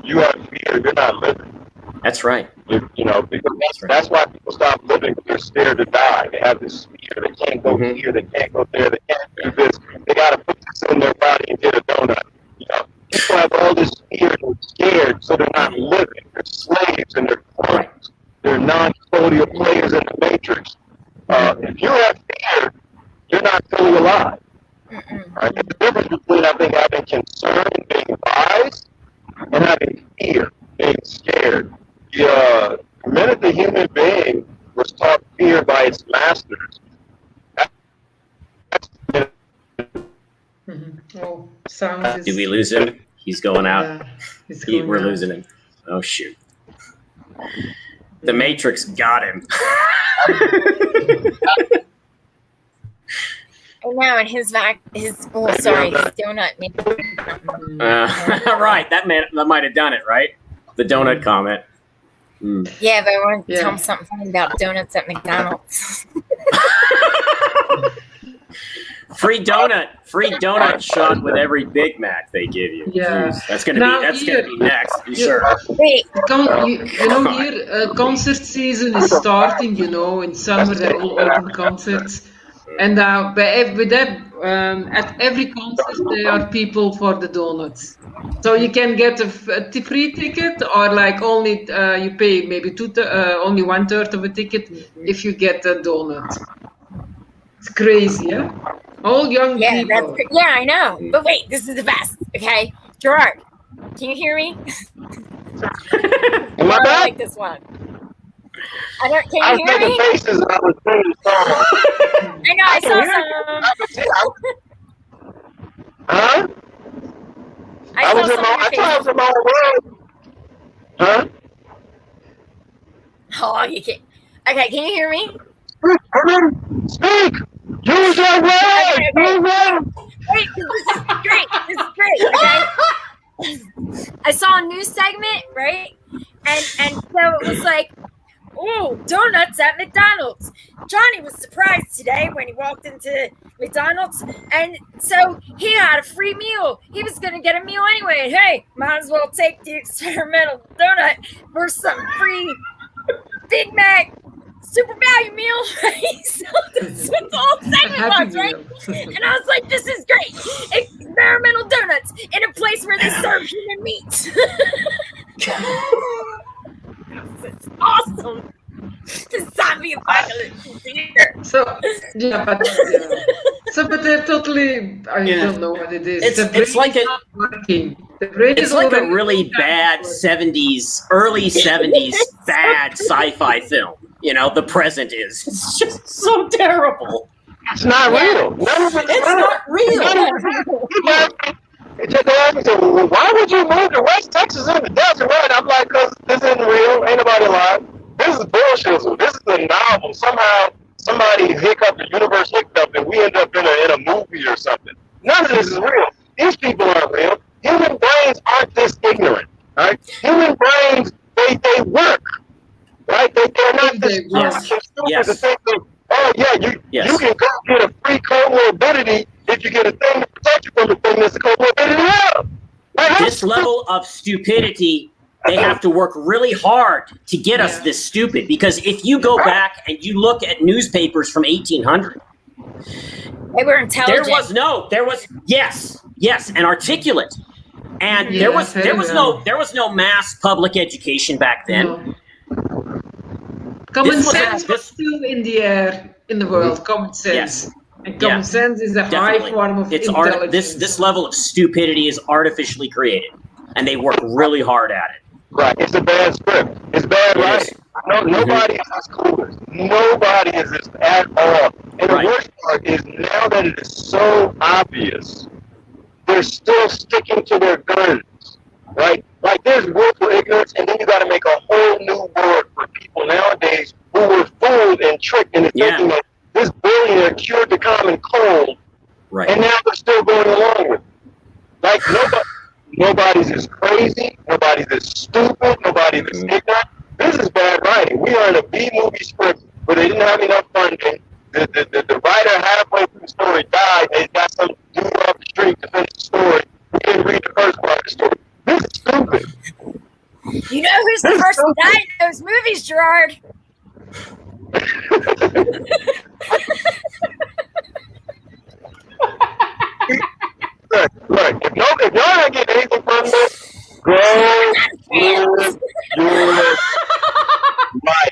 you have fear, you're not living. That's right. Because that's why people stop living. They're scared to die. They have this fear. They can't go here. They can't go there. They can't do this. They got to put this in their body and get a donut. People have all this fear and scared, so they're not living. They're slaves and they're clones. They're non-custodial players in the matrix. If you have fear, you're not fully alive. Right? There's a difference between, I think, having concern and being wise and having fear, being scared. The minute the human being was taught fear by its masters, Oh, sound is... Did we lose him? He's going out. Yeah, we're losing him. Oh, shoot. The Matrix got him. Oh, no, and his donut made right, that might have done it, right? The donut comment. Yeah, but I want to tell him something funny about donuts at McDonald's. Free donut shot with every Big Mac they give you. Yeah, jeez, that's gonna be next. I'm sure. Wait, here concert season is starting. In summer they're all open concerts, and at every concert there are people for the donuts. So you can get a free ticket, or like only you pay maybe only 1/3 of a ticket if you get a donut. It's crazy, yeah. All young people. I know. But wait, this is the best. Okay, Gerard, can you hear me? Am I back? like this one. Can you hear me? Faces and I was singing songs. I know. I saw some. Huh? I was in my world. Huh? Oh, you can't. Okay, can you hear me? Speak! Use your words! Okay. Wait, this is great. Okay? I saw a news segment, right? And so it was like, oh, donuts at McDonald's. Johnny was surprised today when he walked into McDonald's, and so he had a free meal. He was going to get a meal anyway. And hey, might as well take the experimental donut for some free Big Mac super value meal. So that's what the whole segment was, right? And I was like, this is great. Experimental donuts in a place where they serve human meat. It's awesome. The zombie apocalypse is here. But they're totally. I don't know what it is. It's like working. It's like a really bad early 70s bad sci-fi film. The present is. It's just so terrible. It's not real. It's not real. It's just why would you move to West Texas in the desert? Right? I'm like, because this isn't real. Ain't nobody alive. This is is bullshit. This is a novel. Somehow somebody hiccuped, the universe hiccuped, and we end up in a movie or something. None of this is real. These people aren't real. Human brains aren't this ignorant. Right? Human brains, they work. Right? They're not this Yes. to think that, oh yeah, you can go get a free comorbidity if you get a thing to protect you from the thing that's a comorbidity. Right? This level of stupidity, they have to work really hard to get us this stupid. Because if you go back and you look at newspapers from 1800, They were intelligent. there was and articulate, and there was no mass public education back then. No. Common This was sense was still in the air in the world. Common sense. Yes. And common sense is a Definitely. high form of intelligence. This level of stupidity is artificially created, and they work really hard at it. Right. It's a bad script. It's bad It writing. is. No, nobody is this clueless. Nobody is this at all. And the worst part is now that it is so obvious, they're still sticking to their guns. Right? Like there's willful ignorance, and then you got to make a whole new word for people nowadays who were fooled and tricked into thinking that this billionaire cured the common cold, Right. and now they're still going along with it. Like nobody's as crazy, nobody's as stupid, nobody's as ignorant. This is bad writing. We are in a B-movie script where they didn't have enough funding. The writer halfway through the story died. They got some dude off the street to finish the story. We didn't read the first part of the story. This is stupid. You know who's the first to die in those movies, Gerard? Look, if y'all don't get anything from this, go live your life.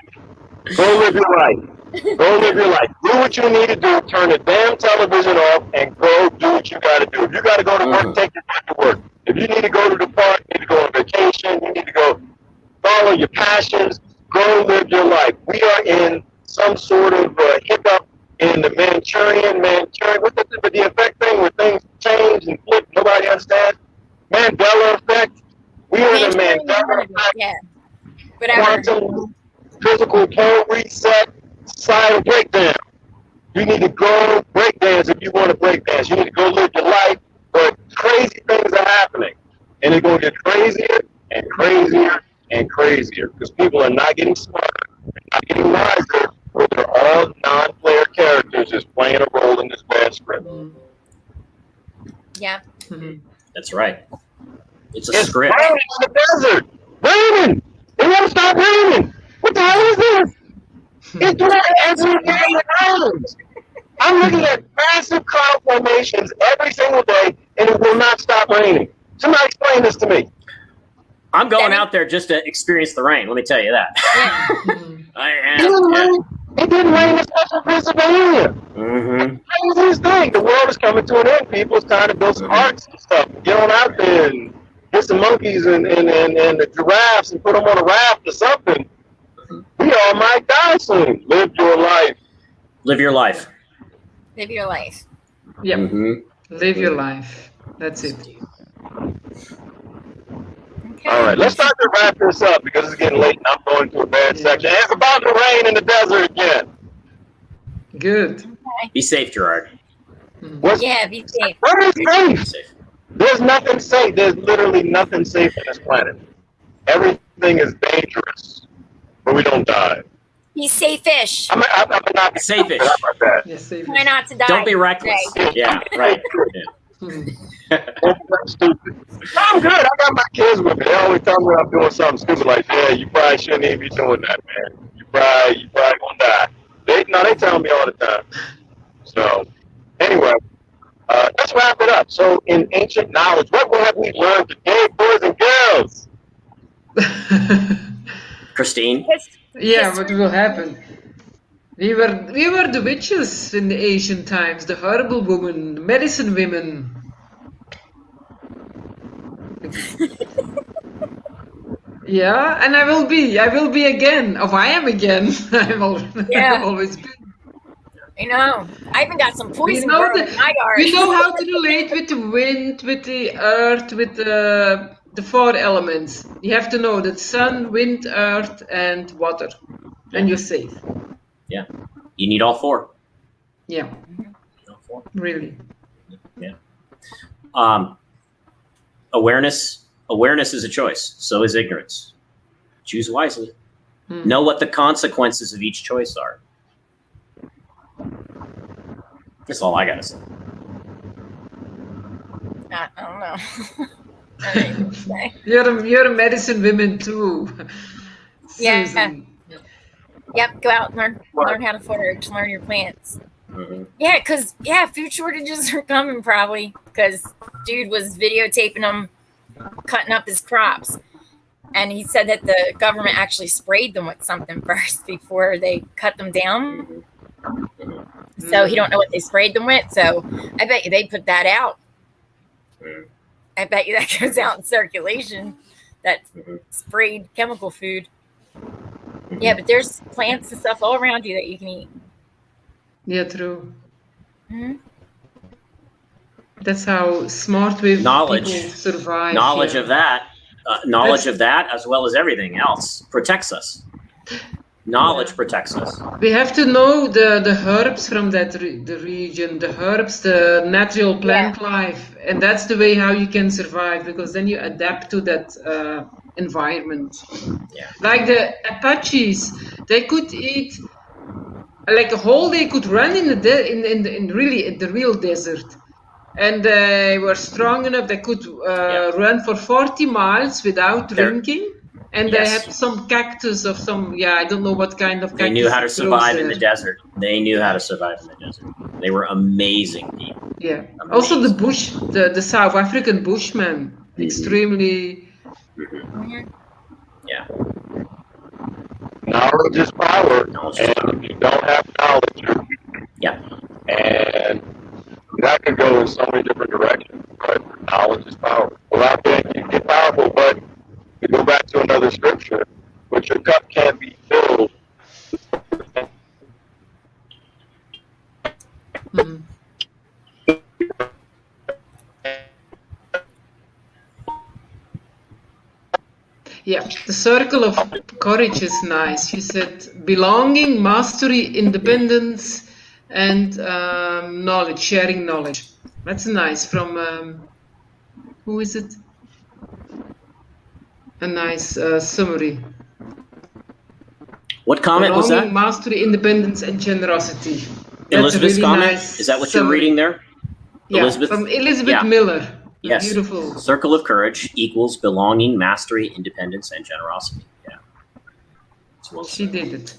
Go live your life. Go live your life. Do what you need to do. Turn the damn television off and go do what you got to do. If you got to go to work, take your time to work. If you need to go to the park, you need to go on vacation, you need to go follow your passions, go live your life. We are in some sort of hiccup in the Manchurian, what's the effect thing where things change and flip, nobody understands? Mandela effect. We are in a Mandela effect. Yeah. Whatever. Quantum physical pole reset, societal breakdown. You need to go break dance if you want to break dance. You need to go live your life, but crazy things are happening. And it's going to get crazier and crazier and crazier because people are not getting smarter, not getting wiser, but they're all non-player characters just playing a role in this bad script. Yeah. That's right. It's a script. Raining in the desert. Raining. It won't stop raining. What the hell is this? It's raining every day in islands. I'm looking at massive cloud formations every single day, and it will not stop raining. Somebody explain this to me. I'm going out there just to experience the rain. Let me tell you that. It didn't rain this much in Pennsylvania. It's the craziest thing. The world is coming to an end. People, it's time to build some arts and stuff. Get on out there and get some monkeys and the giraffes and put them on a raft or something. We all might die soon. Live your life. Live your life. Live your life. Yep. Live your life. That's it. Okay. All right, let's start to wrap this up because it's getting late and I'm going to a bad section. And it's about to rain in the desert again. Good. Be safe, Gerard. Yeah, be safe. What is Be safe? safe. There's nothing safe. There's literally nothing safe on this planet. Everything is dangerous, but we don't die. Be safe-ish. I'm not Safe-ish. How about that? Yes, save Try not to die. Don't be reckless. Right. Yeah, right. Stupid. I'm good. I got my kids with me. They always tell me I'm doing something stupid. Like, yeah, you probably shouldn't even be doing that, man. You probably gonna die. They tell me all the time. So, anyway, let's wrap it up. So, in ancient knowledge, what have we learned today, boys and girls? Christine? Yeah, what will happen? We were the witches in the ancient times, the herbal women, the medicine women. Yeah, and I will be again. Oh, I am again. I've always been. I know. I even got some poison know growing in my garden. We know how to relate with the wind, with the earth, with the four elements. You have to know that sun, wind, earth, and water. and you're safe. Yeah, you need all four. Yeah, All four. really. Yeah. Awareness is a choice. So is ignorance. Choose wisely. Know what the consequences of each choice are. That's all I gotta say. I don't know. I don't even say. You're a medicine woman too. Yeah. Susan. Yep, go out and learn how to forage, learn your plants. Mm-hmm. Yeah, because food shortages are coming probably because dude was videotaping them cutting up his crops. And he said that the government actually sprayed them with something first before they cut them down. So he don't know what they sprayed them with. So I bet you they put that out. I bet you that goes out in circulation, that sprayed chemical food. Yeah, but there's plants and stuff all around you that you can eat. Yeah, true. Mm-hmm. That's how smart people survive. Knowledge of that, as well as everything else, protects us. Knowledge protects us. We have to know the herbs from the region, the herbs, the natural plant life, and that's the way how you can survive, because then you adapt to that environment. Yeah. Like the Apaches, they could eat like a whole day, could run in the real desert, and they were strong enough. They could run for 40 miles without drinking. And they had some cactus or I don't know what kind of cactus. They knew how to survive in the desert. They were amazing people. Yeah. Amazing. Also the bush, the South African Bushmen, extremely. Yeah. Knowledge is power, and if you don't have knowledge, and that could go in so many different directions. But knowledge is power. Without that, you get powerful, but to go back to another scripture, but your cup can't be filled. Yeah, the circle of courage is nice. You said belonging, mastery, independence, and knowledge, sharing knowledge. That's nice. From who is it? A nice summary. What comment was that? Mastery, independence, and generosity. Elizabeth's really comment? Nice is that what summary. you're reading there? Yeah, Elizabeth? From Elizabeth Miller. Yes. Beautiful. Circle of courage equals belonging, mastery, independence, and generosity. Yeah. Well she did it.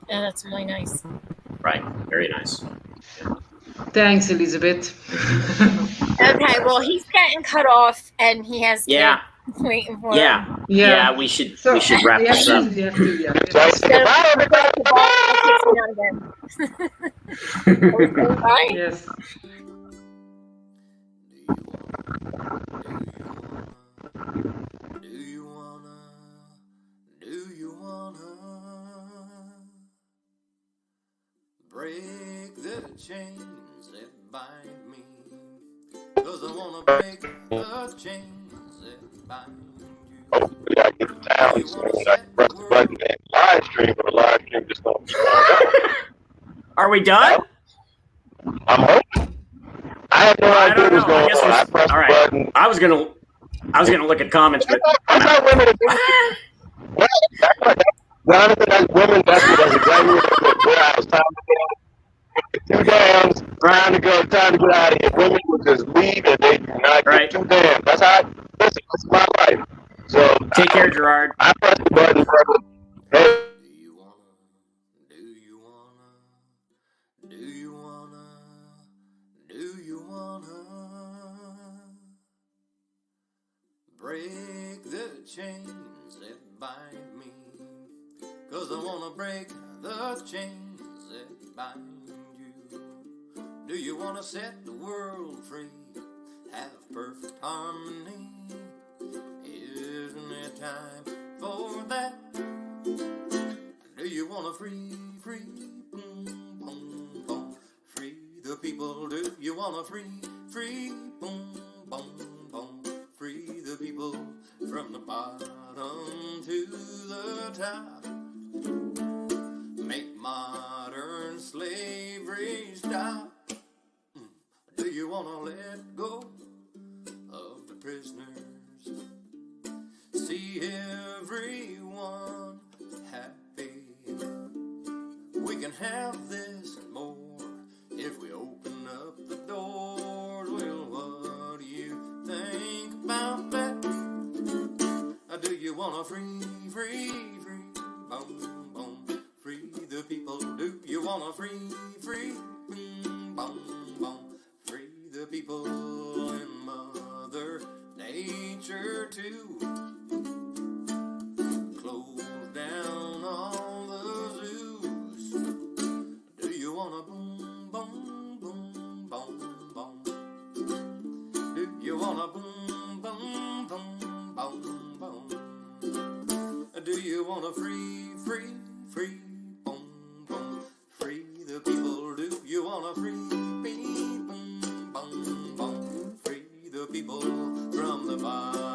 Yeah, that's really nice. Right. Very nice. Thanks, Elizabeth. Okay, well, he's getting cut off, and he has kids waiting for him. Yeah. We should wrap this up. Bye. Yes. Do you wanna break the chains that bind me? 'Cause I wanna break the chains that bind you. Hopefully I get it down so when I press the button and live stream, but the live stream just don't keep on. Are we done? I'm hoping. I have no idea what's going on. I pressed the button. I was gonna look at comments, but that's how women are doing. Jonathan, that's women. That's exactly what I was trying to get. 2 dams, trying to get out of here. Women will just leave and they do not get 2 dams. That's how. Listen, that's my life. So take care, Gerard. I pressed the button. Hey. Break the chains that bind me, 'cause I wanna break the chains that bind you. Do you wanna set the world free, have perfect harmony? Isn't it time for that? Do you wanna free, boom, boom, boom, free the people? Do you wanna free, boom, boom, boom, free the people from the bottom to the the top. Make modern slavery stop. Do you want to let go of the prisoners? See everyone happy. We can have this and more if we open up the doors. Well, what do you think about that? Do you want to free, boom, boom, free the people? Do you want to free, boom, boom, free the people and Mother Nature too? Close down all the zoos. Do you want to boom, boom, boom, boom, boom? Do you want to boom, boom, boom, boom, boom? Do you want to free, boom, boom, free the people? Do you want to free, boom, boom, boom, free the people from the bottom?